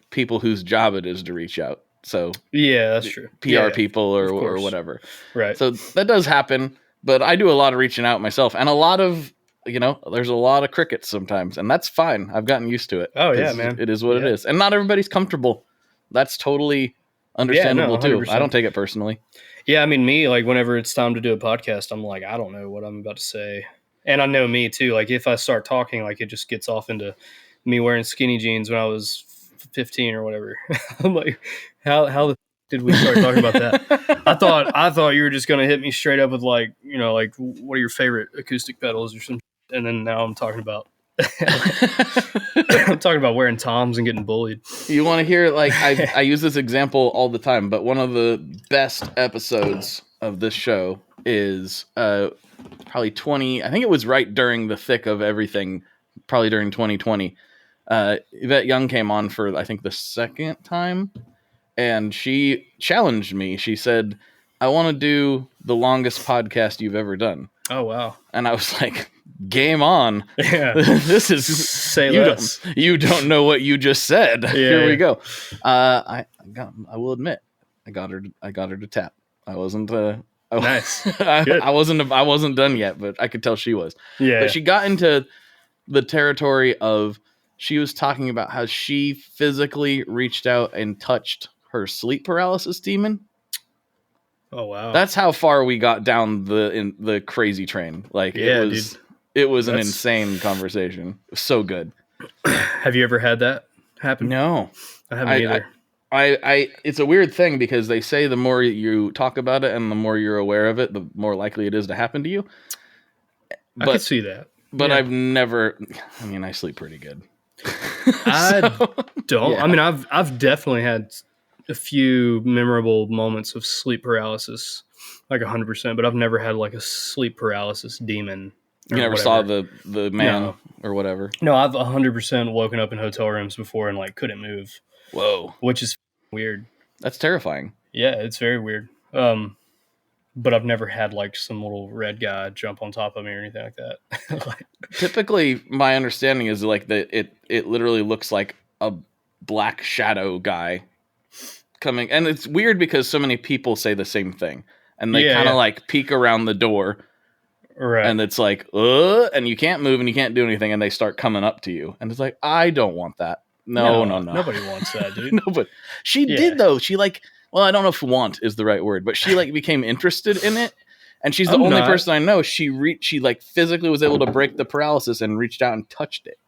people whose job it is to reach out. So yeah, that's true. PR people or whatever. Right. So that does happen, but I do a lot of reaching out myself, and a lot of, you know, there's a lot of crickets sometimes, and that's fine. I've gotten used to it. Oh yeah, man. It is what it is. And not everybody's comfortable. That's totally understandable too. I don't take it personally. Yeah. I mean, me, like whenever it's time to do a podcast, I'm like, I don't know what I'm about to say. And I know me too. Like if I start talking, like it just gets off into me wearing skinny jeans when I was 15 or whatever. I'm like, how the did we start talking about that? I thought you were just going to hit me straight up with like, you know, like what are your favorite acoustic pedals or something. And then now I'm talking about wearing Toms and getting bullied. You want to hear, like, I use this example all the time, but one of the best episodes of this show is probably 20. I think it was right during the thick of everything, probably during 2020. Yvette Young came on for, I think, the second time, and she challenged me. She said, "I want to do the longest podcast you've ever done." Oh, wow. And I was like, game on. Yeah. This is say less. You don't know what you just said. Yeah, Here we go. I will admit, I got her to tap. I wasn't Oh, Nice. Good. I wasn't done yet, but I could tell she was. Yeah. But she got into the territory of, she was talking about how she physically reached out and touched her sleep paralysis demon. Oh wow. That's how far we got down the crazy train. Like it was an insane conversation. It was so good. Have you ever had that happen? No, I haven't either. I it's a weird thing because they say the more you talk about it and the more you're aware of it, the more likely it is to happen to you. I could see that. But Yeah. I've never, I mean, I sleep pretty good. I don't. yeah. I mean, I've definitely had a few memorable moments of sleep paralysis, like 100%, but I've never had like a sleep paralysis demon. You never saw the man or whatever? No, I've 100% woken up in hotel rooms before and like couldn't move. Whoa. Which is weird. That's terrifying. Yeah, it's very weird. But I've never had like some little red guy jump on top of me or anything like that. Typically, my understanding is like that it literally looks like a black shadow guy coming. And it's weird because so many people say the same thing. And they kind of like peek around the door. Right. And it's like, and you can't move and you can't do anything. And they start coming up to you. And it's like, I don't want that. No. Nobody wants that, dude. No, but she did though. She like, well, I don't know if want is the right word, but she like became interested in it. And she's the only person I know. She like physically was able to break the paralysis and reached out and touched it.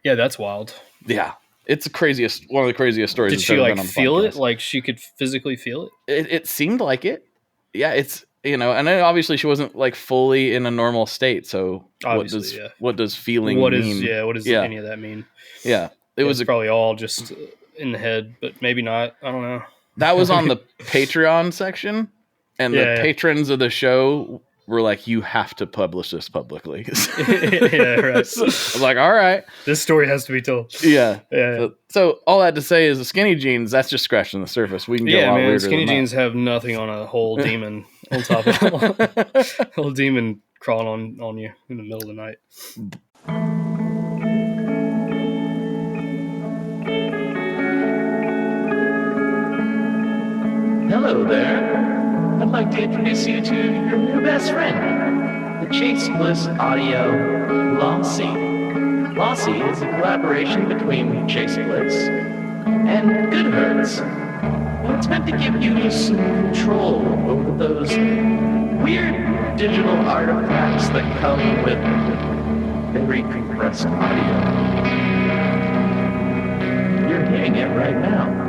Yeah, that's wild. Yeah. It's one of the craziest stories. Did she like feel it? Like she could physically feel it? It seemed like it. Yeah, it's, and then obviously she wasn't like fully in a normal state. So what does feeling mean? What does any of that mean? Yeah. It was probably all just in the head, but maybe not. I don't know. That was on the Patreon section, and the patrons of the show were like, you have to publish this publicly. Yeah, right. So I was like, all right. This story has to be told. Yeah. So all that to say is the skinny jeans, that's just scratching the surface. We can get a lot weirder skinny than jeans that. have nothing on a whole demon on top of a whole demon crawling on you in the middle of the night. Hello there. I'd like to introduce you to your new best friend, the Chase Bliss Audio Lossy. Lossy is a collaboration between Chase Bliss and Goodhertz. And it's meant to give you some control over those weird digital artifacts that come with very compressed audio. You're hearing it right now.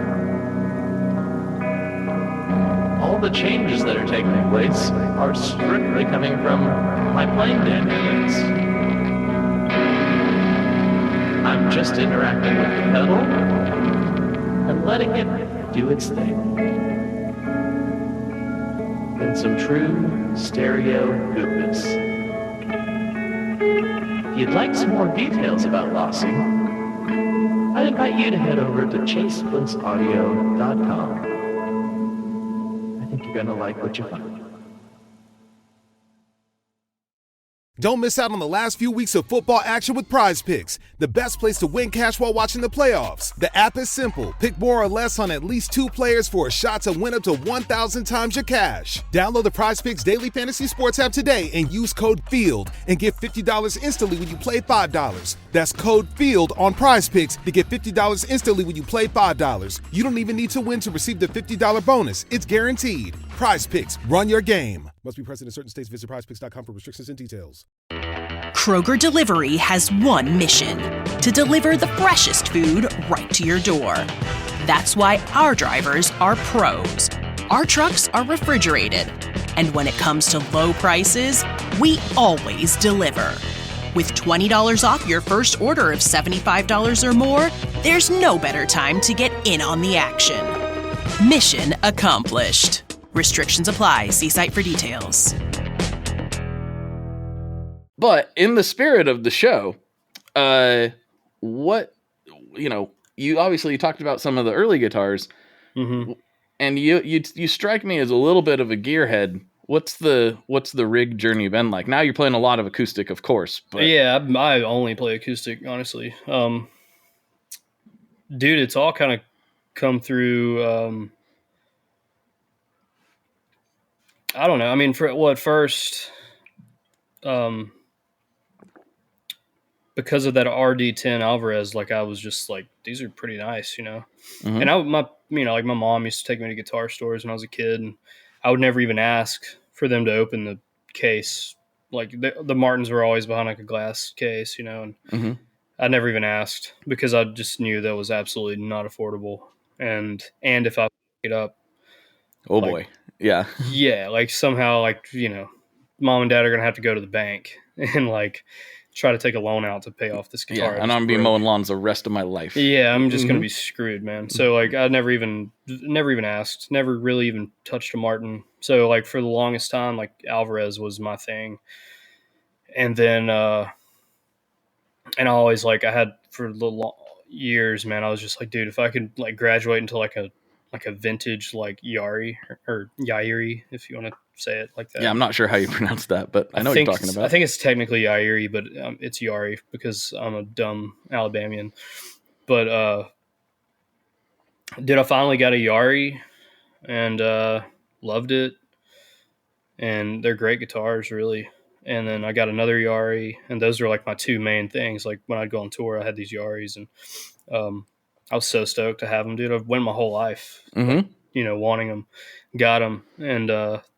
All the changes that are taking place are strictly coming from my playing dynamics. I'm just interacting with the pedal and letting it do its thing. In some true stereo goodness. If you'd like some more details about Lossy, I'd invite you to head over to chaseblissaudio.com. You're gonna like what you find. Don't miss out on the last few weeks of football action with Prize Picks, the best place to win cash while watching the playoffs. The app is simple. Pick more or less on at least 2 players for a shot to win up to 1,000 times your cash. Download the Prize Picks Daily Fantasy Sports app today and use code FIELD and get $50 instantly when you play $5. That's code FIELD on Prize Picks to get $50 instantly when you play $5. You don't even need to win to receive the $50 bonus. It's guaranteed. Prize Picks. Run your game. Must be present in certain states. Visit prizepicks.com for restrictions and details. Kroger Delivery has one mission: to deliver the freshest food right to your door. That's why our drivers are pros. Our trucks are refrigerated. And when it comes to low prices, we always deliver. With $20 off your first order of $75 or more, there's no better time to get in on the action. Mission accomplished. Restrictions apply. See site for details. But in the spirit of the show, you obviously talked about some of the early guitars, and you strike me as a little bit of a gearhead. What's the rig journey been like? Now you're playing a lot of acoustic, of course. But yeah, I only play acoustic, honestly. Dude, it's all kind of come through. I don't know. I mean, at first, um, because of that RD10 Alvarez, like I was just like, these are pretty nice, you know. Mhm. And like my mom used to take me to guitar stores when I was a kid, and I would never even ask for them to open the case. Like the Martins were always behind like a glass case, you know, and Mhm. I never even asked because I just knew that was absolutely not affordable. And if I it up, Oh like, boy. Yeah. yeah, like somehow, like, you know, mom and dad are gonna have to go to the bank and like try to take a loan out to pay off this Yeah. guitar. And I'm gonna be mowing lawns the rest of my life. Yeah, I'm just gonna Mhm. be screwed, man. So like I never even asked, never really even touched a Martin. So like for the longest time, like Alvarez was my thing. And then and I always like I had for years, man, I was just like, dude, if I could like graduate into like a vintage like Yari or Yairi, if you want to say it like that. Yeah, I'm not sure how you pronounce that, but I know what you're talking about. I think it's technically Yairi, but it's Yari because I'm a dumb Alabamian. But dude, I finally got a Yari and loved it, and they're great guitars, really. And then I got another Yari, and those are like my two main things. Like when I'd go on tour, I had these Yaris, and I was so stoked to have them, dude. I've went my whole life, Mhm. you know, wanting them, got them, and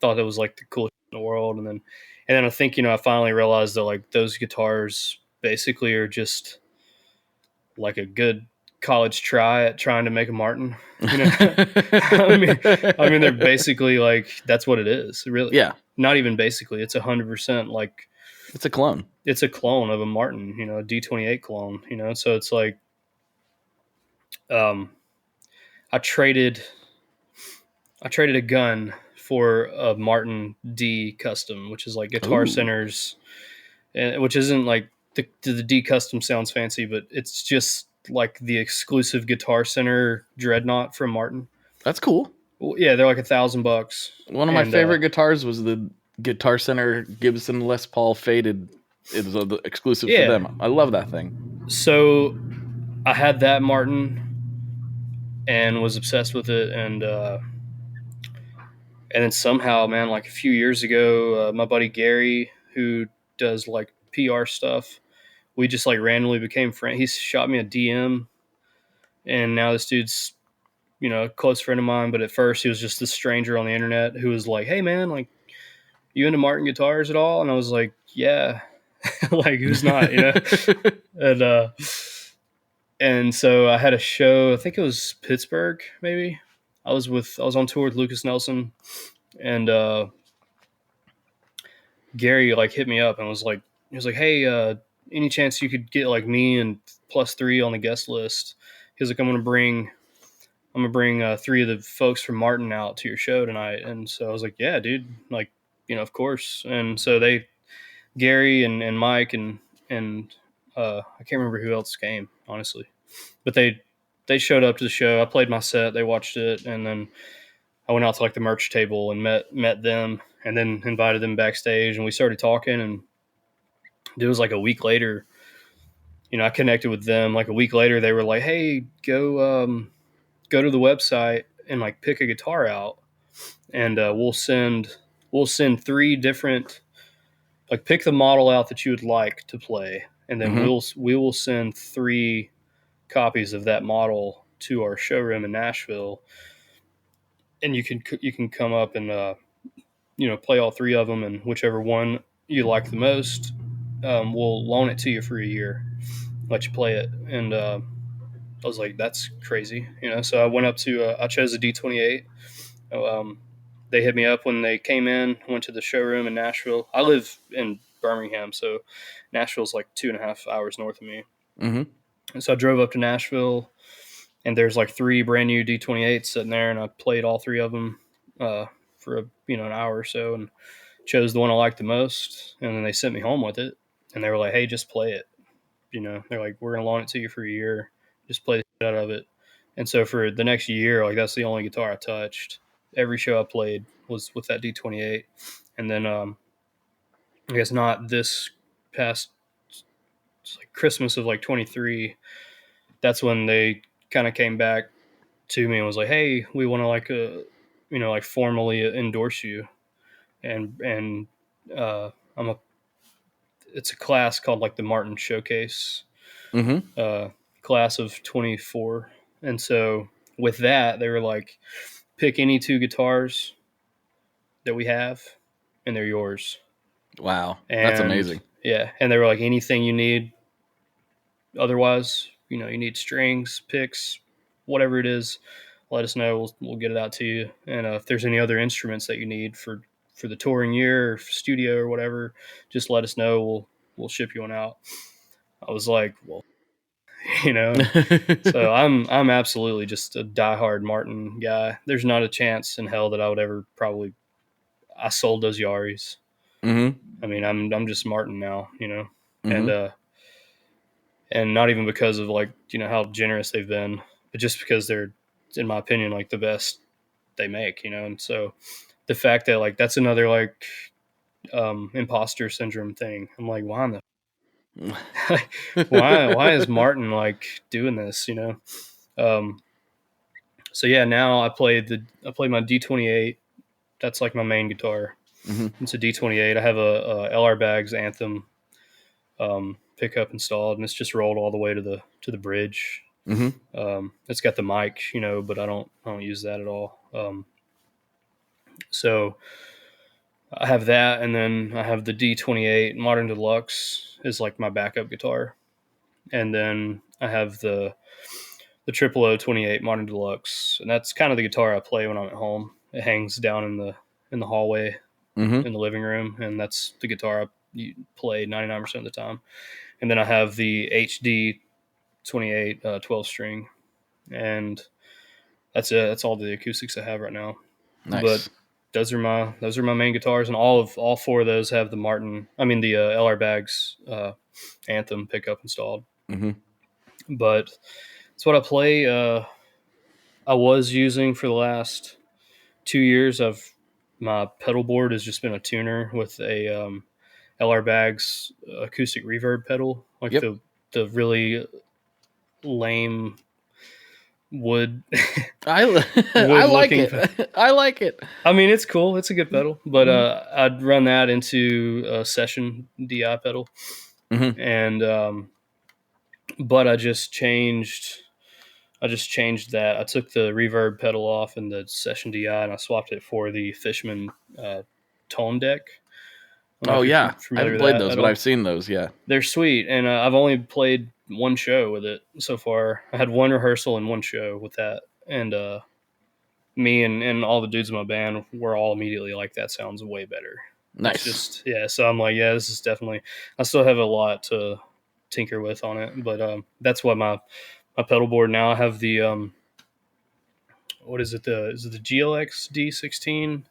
thought it was like the coolest in the world. And then I think, you know, I finally realized that like those guitars basically are just like a good college try at trying to make a Martin. You know, I mean, they're basically like that's what it is, really. Yeah. Not even basically, it's 100% like It's a clone. it's a clone of a Martin, you know, a D28 clone, you know. So it's like, I traded a gun for a Martin D custom, which is like Guitar Ooh. Center's, which isn't like the D custom sounds fancy, but it's just like the exclusive Guitar Center Dreadnought from Martin. That's cool. Well, yeah, they're like $1,000. One of my favorite guitars was the Guitar Center Gibson Les Paul Faded. It was exclusive for them. I love that thing. So I had that Martin and was obsessed with it, and then somehow, man, like a few years ago, my buddy Gary, who does like PR stuff, we just like randomly became friends. He shot me a DM, and now this dude's, you know, a close friend of mine. But at first, he was just this stranger on the internet who was like, "Hey, man, like, you into Martin guitars at all?" And I was like, "Yeah." Like, who's not, you know? And so I had a show, I think it was Pittsburgh, maybe. I was on tour with Lucas Nelson, and Gary like hit me up and he was like, "Hey, any chance you could get like me and +3 on the guest list?" He was like, I'm gonna bring 3 of the folks from Martin out to your show tonight." And so I was like, "Yeah, dude, like, you know, of course." And so Gary and Mike and I can't remember who else came, honestly, but they showed up to the show. I played my set, they watched it, and then I went out to like the merch table and met them, and then invited them backstage, and we started talking. And it was like a week later, you know, I connected with them. Like a week later, they were like, "Hey, go to the website and like pick a guitar out, and we'll send 3 different, like, pick the model out that you would like to play, and then we will send 3 copies of that model to our showroom in Nashville, and you can come up and you know, play all 3 of them, and whichever one you like the most, we'll loan it to you for a year, let you play it." And I was like, "That's crazy," you know. So I went up to I chose a D28. They hit me up when they came in. Went to the showroom in Nashville. I live in Birmingham, so Nashville's like 2.5 hours north of me. Mm-hmm. And so I drove up to Nashville, and there's like 3 brand new D28s sitting there, and I played all 3 of them for an hour or so, and chose the one I liked the most. And then they sent me home with it, and they were like, "Hey, just play it." You know, they're like, "We're gonna loan it to you for a year. Just play the shit out of it." And so for the next year, like, that's the only guitar I touched. Every show I played was with that D28. And then I guess not this past, like, Christmas of like 23, that's when they kind of came back to me and was like, "Hey, we want to like formally endorse you." and it's a class called like the Martin Showcase class of 24. And so with that, they were like, pick any 2 guitars that we have, and they're yours. Wow, that's amazing. Yeah, and they were like, anything you need. Otherwise, you need strings, picks, whatever it is, let us know. We'll get it out to you. And if there's any other instruments that you need for the touring year or studio or whatever, just let us know. We'll ship you one out. I was like, well, so I'm absolutely just a diehard Martin guy. There's not a chance in hell that I would ever I sold those Yaris. Mm-hmm. I mean, I'm just Martin now, and not even because of like, how generous they've been, but just because they're, in my opinion, like the best they make, and so the fact that like, that's another like, imposter syndrome thing. I'm like, why in the, why is Martin like doing this, so yeah, now I play my D28. That's like my main guitar. Mm-hmm. It's a D28. I have a LR Baggs Anthem pickup installed, and it's just rolled all the way to the bridge. Mm-hmm. It's got the mic, but I don't use that at all. So I have that, and then I have the D28 Modern Deluxe is like my backup guitar, and then I have the 0028 Modern Deluxe, and that's kind of the guitar I play when I'm at home. It hangs down in the hallway in the living room, and that's the guitar I play 99% of the time. And then I have the HD 28 12 string, and that's it. That's all the acoustics I have right now. Nice. But those are my main guitars, and all 4 of those have the LR Baggs Anthem pickup installed. Mm-hmm. But it's what I play. I was using for the last 2 years. My pedal board has just been a tuner with a LR Baggs acoustic reverb pedal, like the really lame wood. I like it. I like it. I mean, it's cool. It's a good pedal, but I'd run that into a session DI pedal, and but I just changed that. I took the reverb pedal off and the session DI, and I swapped it for the Fishman tone deck. Oh yeah, I haven't played those, but I've seen those. Yeah, they're sweet, and I've only played one show with it so far. I had one rehearsal and one show with that, and me and all the dudes in my band were all immediately like, that sounds way better. Nice. So I'm like, yeah, this is definitely, I still have a lot to tinker with on it, but that's what my pedal board now. I have the what is it, is it the GLX D16?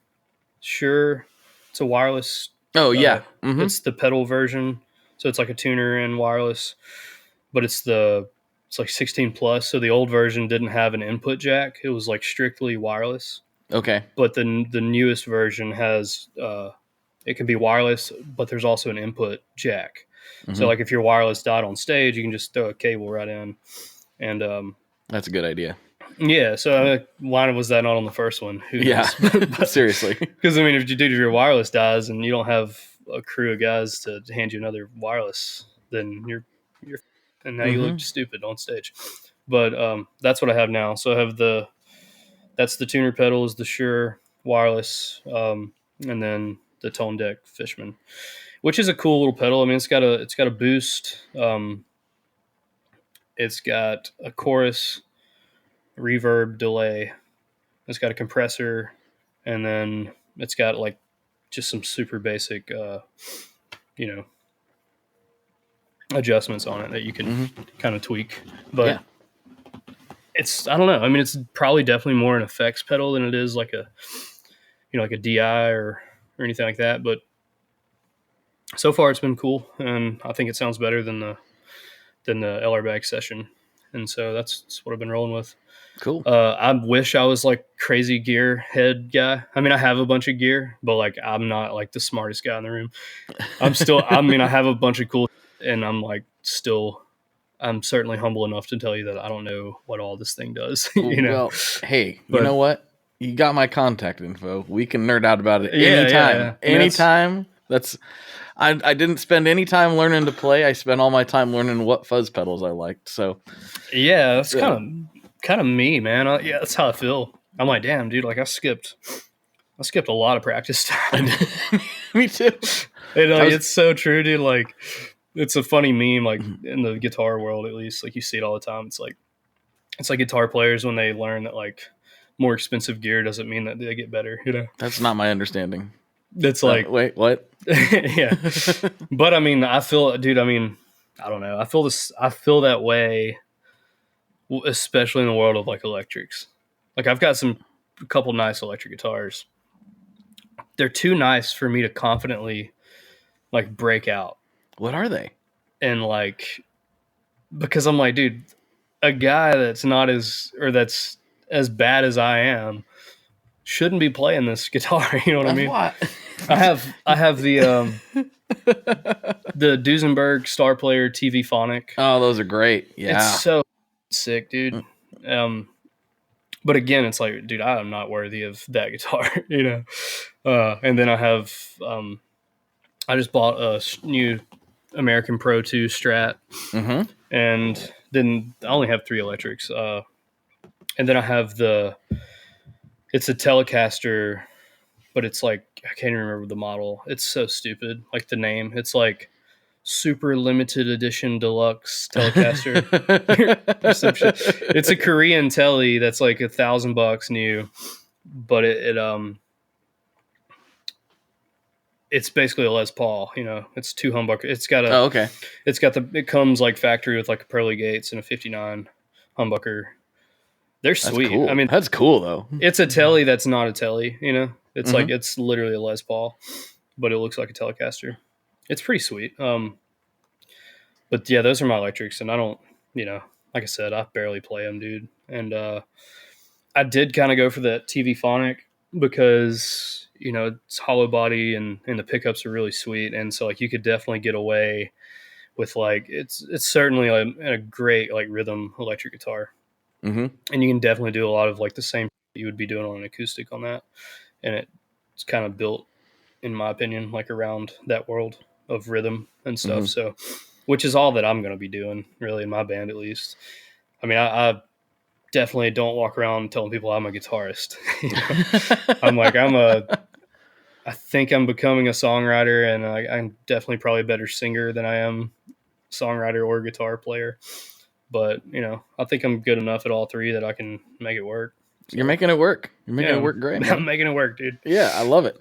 Sure, it's a wireless. Oh yeah, It's the pedal version, so it's like a tuner and wireless, but it's like 16 plus. So the old version didn't have an input jack; it was like strictly wireless. Okay. But the newest version has it can be wireless, but there's also an input jack. So like if your wireless died on stage, you can just throw a cable right in, and that's a good idea. Yeah, so why was that not on the first one? Who knows? But, seriously. Because I mean, if your wireless dies and you don't have a crew of guys to hand you another wireless, then you're and now you look stupid on stage. But that's what I have now. So I have that's the tuner pedals, the Shure wireless, and then the Tone Deck Fishman, which is a cool little pedal. I mean, it's got a boost. It's got a chorus, reverb, delay. It's got a compressor, and then it's got like just some super basic, adjustments on it that you can kind of tweak. But it's, I don't know. I mean, it's probably definitely more an effects pedal than it is like a, like a DI or anything like that. But so far it's been cool, and I think it sounds better than the LR Baggs Session. And so that's what I've been rolling with. Cool. I wish I was like crazy gear head guy. I mean, I have a bunch of gear, but like I'm not like the smartest guy in the room. I have a bunch of cool, and I'm certainly humble enough to tell you that I don't know what all this thing does. Well, hey, you know what? you got my contact info. We can nerd out about it Yeah, anytime. yeah. Anytime. I didn't spend any time learning to play. I spent all my time learning what fuzz pedals I liked. So Yeah, that's kind of me, man. Yeah, that's how I feel. I'm like, damn, dude. Like I skipped a lot of practice time. me too. And it's so true, dude. Like, it's a funny meme, like in the guitar world, at least. Like you see it all the time. It's like guitar players when they learn that like more expensive gear doesn't mean that they get better. You know, That's not my understanding. that's like, Wait, what? yeah. But I mean, I feel, dude. I mean, I don't know. I feel that way, especially in the world of like electrics. Like I've got a couple nice electric guitars. They're too nice for me to confidently like break out. What are they? And like, because I'm like, dude, a guy that's as bad as I am shouldn't be playing this guitar. You know what I mean? What? I have the Duesenberg Star Player TV Phonic. Oh, those are great. Yeah. It's so sick, dude. But again, it's like, dude, I am not worthy of that guitar, you know? And then I have, I just bought a new American Pro 2 Strat. Mm-hmm. And then I only have 3 electrics. And then I have it's a Telecaster, but it's like, I can't even remember the model. It's so stupid. Like the name, it's like super limited edition deluxe Telecaster. Or some shit. It's a Korean Tele that's like $1,000 new, but it's basically a Les Paul, you know. It's 2 humbucker. It's got it comes like factory with like a pearly gates and a 59 humbucker. They're sweet. Cool. I mean, that's cool though. It's a Tele that's not a Tele, you know. It's Mm-hmm. like it's literally a Les Paul, but it looks like a Telecaster. It's pretty sweet. But yeah, those are my electrics, and I don't, you know, like I said, I barely play them, dude. And I did kind of go for that TV Phonic because, you know, it's hollow body and the pickups are really sweet, and so like you could definitely get away with like it's certainly a great like rhythm electric guitar. Mm-hmm. And you can definitely do a lot of like the same you would be doing on an acoustic on that. And it's kind of built, in my opinion, like around that world of rhythm and stuff. Mm-hmm. So, which is all that I'm going to be doing really in my band, at least. I mean, I definitely don't walk around telling people I'm a guitarist. You know? I think I'm becoming a songwriter, and I'm definitely probably a better singer than I am songwriter or guitar player. But, you know, I think I'm good enough at all 3 that I can make it work. So, You're making it work. You're making it work great. Man. I'm making it work, dude. Yeah, I love it.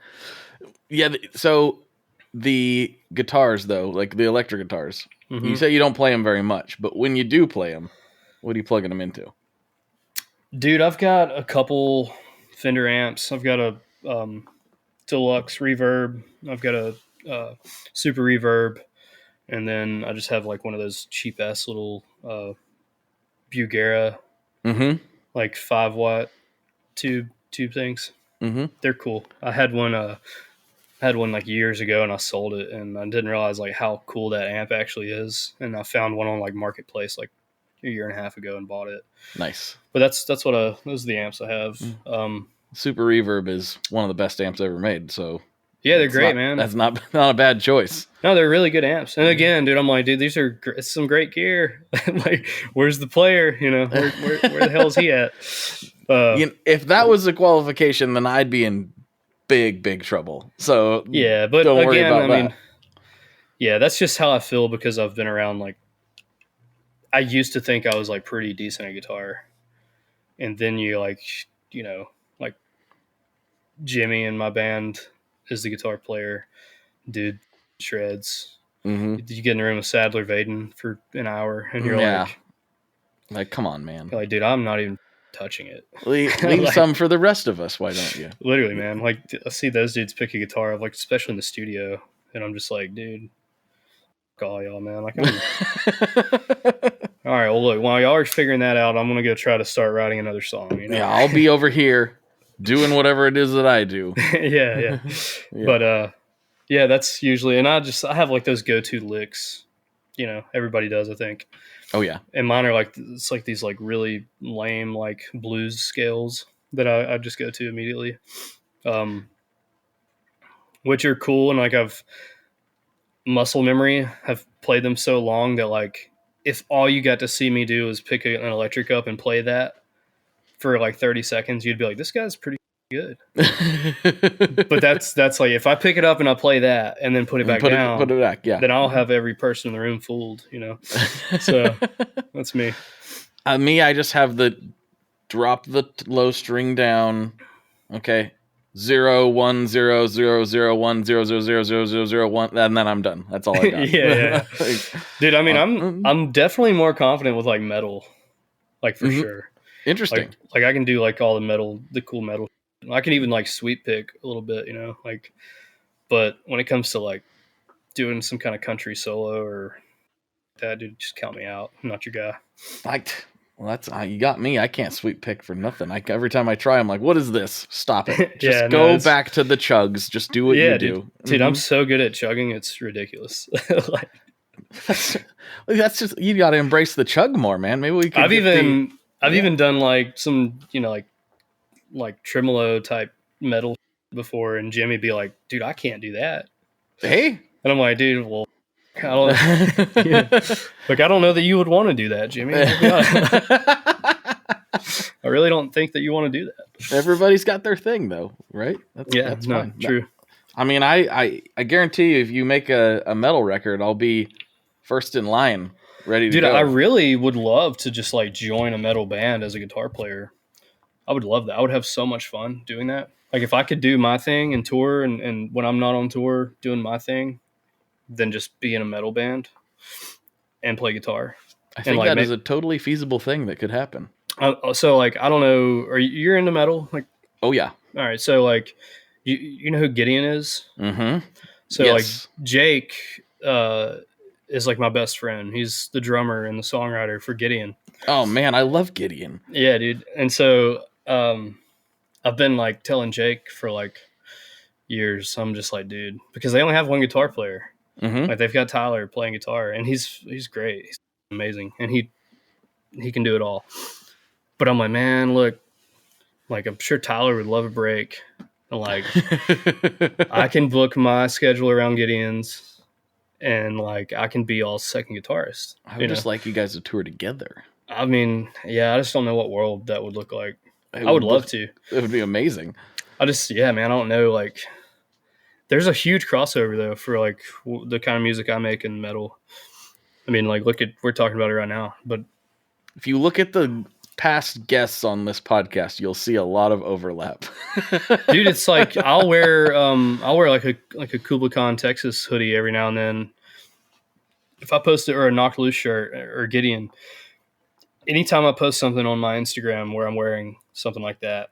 Yeah, so the guitars, though, like the electric guitars, Mm-hmm. you say you don't play them very much, but when you do play them, what are you plugging them into? Dude, I've got a couple Fender amps. I've got a deluxe reverb. I've got a super reverb. And then I just have like one of those cheap ass little Bugera, like 5-watt tube things. Mm-hmm. They're cool. I had one like years ago, and I sold it, and I didn't realize like how cool that amp actually is. And I found one on like Marketplace like a year and a half ago and bought it. Nice. But those are the amps I have. Super Reverb is one of the best amps ever made. So yeah, they're great, man. That's not a bad choice. No, they're really good amps. And again, dude, I'm like, dude, these are some great gear. Like, where's the player? You know, where the hell is he at? If that was a qualification, then I'd be in big trouble. So yeah, but don't worry again, about that. mean, yeah, that's just how I feel because I've been around. Like, I used to think I was like pretty decent at guitar, and then you like, you know, like Jimmy in my band is the guitar player, dude shreds. Mm-hmm. You get in the room with Sadler Vaden for an hour, and you're like, come on, man. Like, dude, I'm not even touching it. Leave Like, some for the rest of us. Why don't you? Literally, man. Like, I see those dudes pick a guitar, like especially in the studio, and I'm just like, dude, fuck all y'all, man. Like, all right, well, look, while y'all are figuring that out, I'm gonna go try to start writing another song. You know? Yeah, I'll be over here doing whatever it is that I do. yeah. But yeah, that's usually, and I have like those go-to licks. You know, everybody does, I think. Oh yeah, and mine are like it's like these like really lame like blues scales that I just go to immediately, which are cool. And like I've muscle memory, have played them so long that like if all you got to see me do is pick an electric up and play that for like 30 seconds, you'd be like, this guy's pretty good. But that's like if I pick it up and I play that and then put it back down, put it back, yeah, then I'll have every person in the room fooled, you know. So that's me. Me, I just have the drop the low string down. Okay, 0 1 0 0 0 1 0 0 0 0 0 0 1, and then I'm done. That's all I got. Yeah. Dude, I mean, I'm definitely more confident with like metal, like for sure. Interesting. Like I can do like all the cool metal. I can even like sweep pick a little bit, you know, like. But when it comes to like doing some kind of country solo or that, dude, just count me out. I'm not your guy. Well, that's you got me. I can't sweep pick for nothing. Every time I try, I'm like, "What is this? Stop it! Just go back to the chugs. Just do what you do." Dude, I'm so good at chugging. It's ridiculous. Like, that's just you got to embrace the chug more, man. Maybe we could. I've even done like some, you know, like tremolo type metal before, and Jimmy be like, "Dude, I can't do that." Hey, and I'm like, "Dude, well." I don't, Like, I don't know that you would want to do that, Jimmy. I really don't think that you want to do that. Everybody's got their thing, though, right? That's fine. True. I mean, I guarantee you, if you make a metal record, I'll be first in line, ready to go. Dude, I really would love to just like join a metal band as a guitar player. I would love that. I would have so much fun doing that. Like, if I could do my thing and tour, and when I'm not on tour doing my thing, than just be in a metal band and play guitar. I think that is a totally feasible thing that could happen. So like, I don't know, you're into metal? Like, oh yeah. All right. So like, you know who Gideon is? Mm-hmm. So like Jake is like my best friend. He's the drummer and the songwriter for Gideon. Oh man, I love Gideon. Yeah, dude. And so I've been like telling Jake for like years. I'm just like, dude, because they only have one guitar player. Mm-hmm. Like they've got Tyler playing guitar, and he's great. He's amazing, and he can do it all. But I'm like, man, look, like I'm sure Tyler would love a break. And like, I can book my schedule around Gideon's, and like I can be all second guitarist. I would just like you guys to tour together. I mean, yeah, I just don't know what world that would look like. I would love to. It would be amazing. I don't know, like. There's a huge crossover though for like the kind of music I make in metal. I mean, like we're talking about it right now, but if you look at the past guests on this podcast, you'll see a lot of overlap. Dude, it's like I'll wear like a Kubla Khan Texas hoodie every now and then. If I post it, or a Knocked Loose shirt or Gideon, anytime I post something on my Instagram where I'm wearing something like that,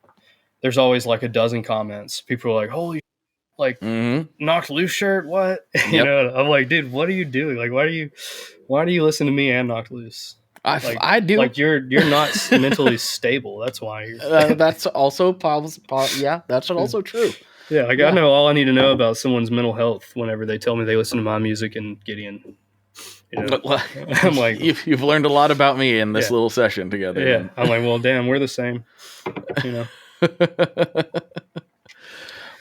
there's always like a dozen comments. People are like, "Holy." Like Knocked Loose shirt, what? Yep. You know, I'm like, dude, what are you doing? Like, why do you listen to me and Knocked Loose? I do. Like, you're not mentally stable. That's why. That's also yeah, that's also true. Yeah, like I know all I need to know about someone's mental health whenever they tell me they listen to my music and Gideon. You know? I'm like, you've learned a lot about me in this little session together. Yeah, man. I'm like, well, damn, we're the same. You know.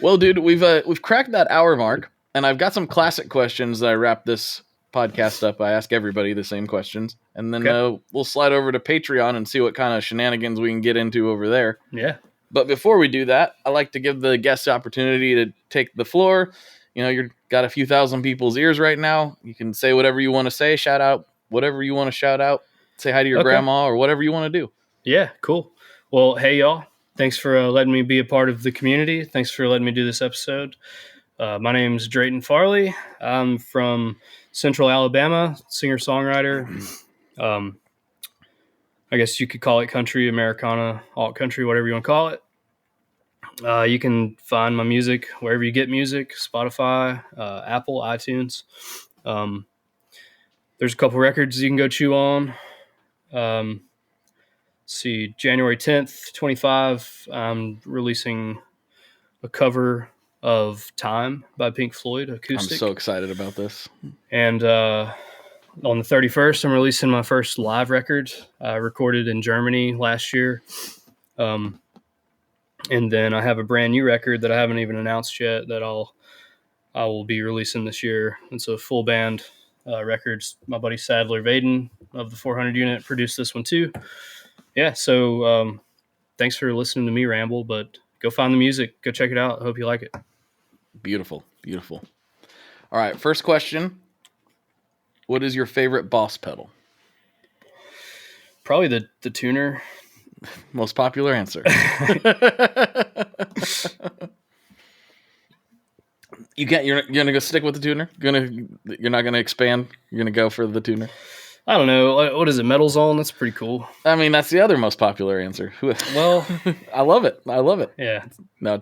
Well, dude, we've cracked that hour mark, and I've got some classic questions that I wrap this podcast up. I ask everybody the same questions, and then we'll slide over to Patreon and see what kind of shenanigans we can get into over there. Yeah. But before we do that, I like to give the guests the opportunity to take the floor. You know, you've got a few thousand people's ears right now. You can say whatever you want to say, shout out whatever you want to shout out, say hi to your grandma or whatever you want to do. Yeah, cool. Well, hey, y'all. Thanks for letting me be a part of the community. Thanks for letting me do this episode. My name's Drayton Farley. I'm from Central Alabama, singer-songwriter. I guess you could call it country, Americana, alt country, whatever you want to call it. You can find my music wherever you get music, Spotify, Apple, iTunes. There's a couple records you can go chew on. See, January 10th, 25, I'm releasing a cover of Time by Pink Floyd, acoustic. I'm so excited about this. And on the 31st, I'm releasing my first live record, recorded in Germany last year. And then I have a brand new record that I haven't even announced yet that I will be releasing this year. It's a full band records. My buddy Sadler Vaden of the 400 unit produced this one too. Yeah. So thanks for listening to me ramble, but go find the music. Go check it out. I hope you like it. Beautiful. Beautiful. All right. First question. What is your favorite Boss pedal? Probably the tuner. Most popular answer. You're gonna go stick with the tuner? You're not gonna expand? You're gonna go for the tuner? I don't know. What is it? Metal Zone? That's pretty cool. I mean, that's the other most popular answer. Well, I love it. Yeah. No,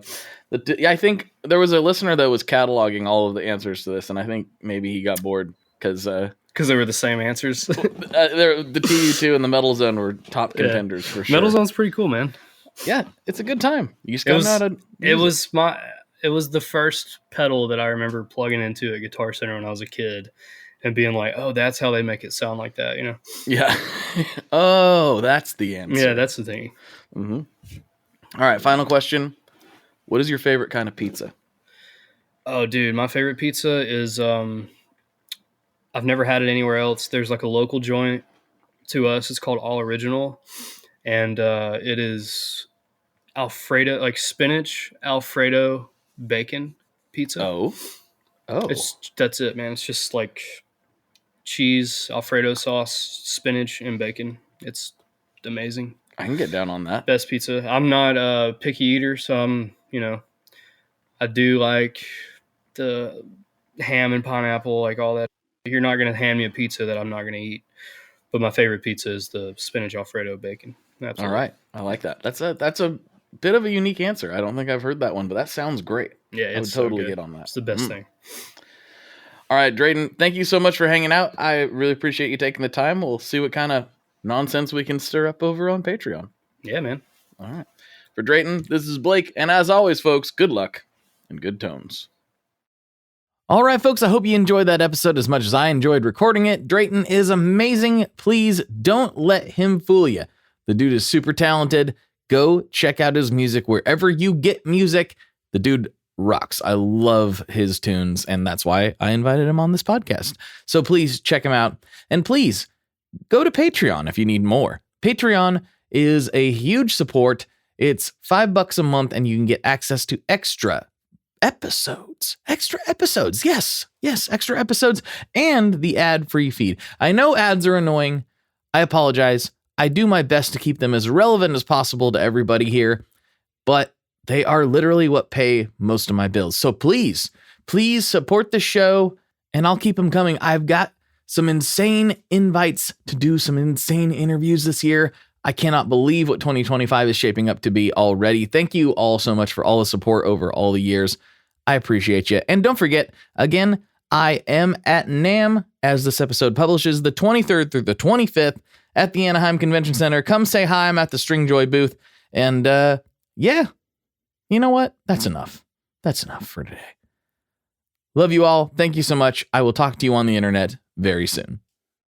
I think there was a listener that was cataloging all of the answers to this, and I think maybe he got bored because they were the same answers. The TU2 and the Metal Zone were top contenders for sure. Metal Zone's pretty cool, man. Yeah, it's a good time. You just gotta know how to use it was the first pedal that I remember plugging into at Guitar Center when I was a kid and being like, oh, that's how they make it sound like that, you know? Yeah. Oh, that's the answer. Yeah, that's the thing. Mm-hmm. All right, final question. What is your favorite kind of pizza? Oh, dude, my favorite pizza is I've never had it anywhere else. There's like a local joint to us. It's called All Original. And it is Alfredo, like spinach, Alfredo, bacon pizza. Oh. That's it, man. It's just like cheese, Alfredo sauce, spinach, and bacon. It's amazing. I can get down on that. Best pizza. I'm not a picky eater, so I do like the ham and pineapple, like all that. You're not going to hand me a pizza that I'm not going to eat. But my favorite pizza is the spinach Alfredo bacon. Absolutely. All right. I like that. That's a bit of a unique answer. I don't think I've heard that one, but that sounds great. Yeah, it's I would totally so good. get on that. It's the best thing. All right, Drayton, thank you so much for hanging out. I really appreciate you taking the time. We'll see what kind of nonsense we can stir up over on Patreon. Yeah, man. All right. For Drayton, this is Blake. And as always, folks, good luck and good tones. All right, folks, I hope you enjoyed that episode as much as I enjoyed recording it. Drayton is amazing. Please don't let him fool you. The dude is super talented. Go check out his music wherever you get music. The dude rocks. I love his tunes, and that's why I invited him on this podcast. So please check him out. And please go to Patreon if you need more. Patreon is a huge support. It's $5 a month, and you can get access to extra episodes. Yes, extra episodes and the ad-free feed. I know ads are annoying. I apologize. I do my best to keep them as relevant as possible to everybody here, but they are literally what pay most of my bills. So please support the show, and I'll keep them coming. I've got some insane invites to do some insane interviews this year. I cannot believe what 2025 is shaping up to be already. Thank you all so much for all the support over all the years. I appreciate you. And don't forget, again, I am at NAMM as this episode publishes the 23rd through the 25th at the Anaheim Convention Center. Come say hi. I'm at the Stringjoy booth. And yeah, you know what? That's enough. That's enough for today. Love you all. Thank you so much. I will talk to you on the internet very soon.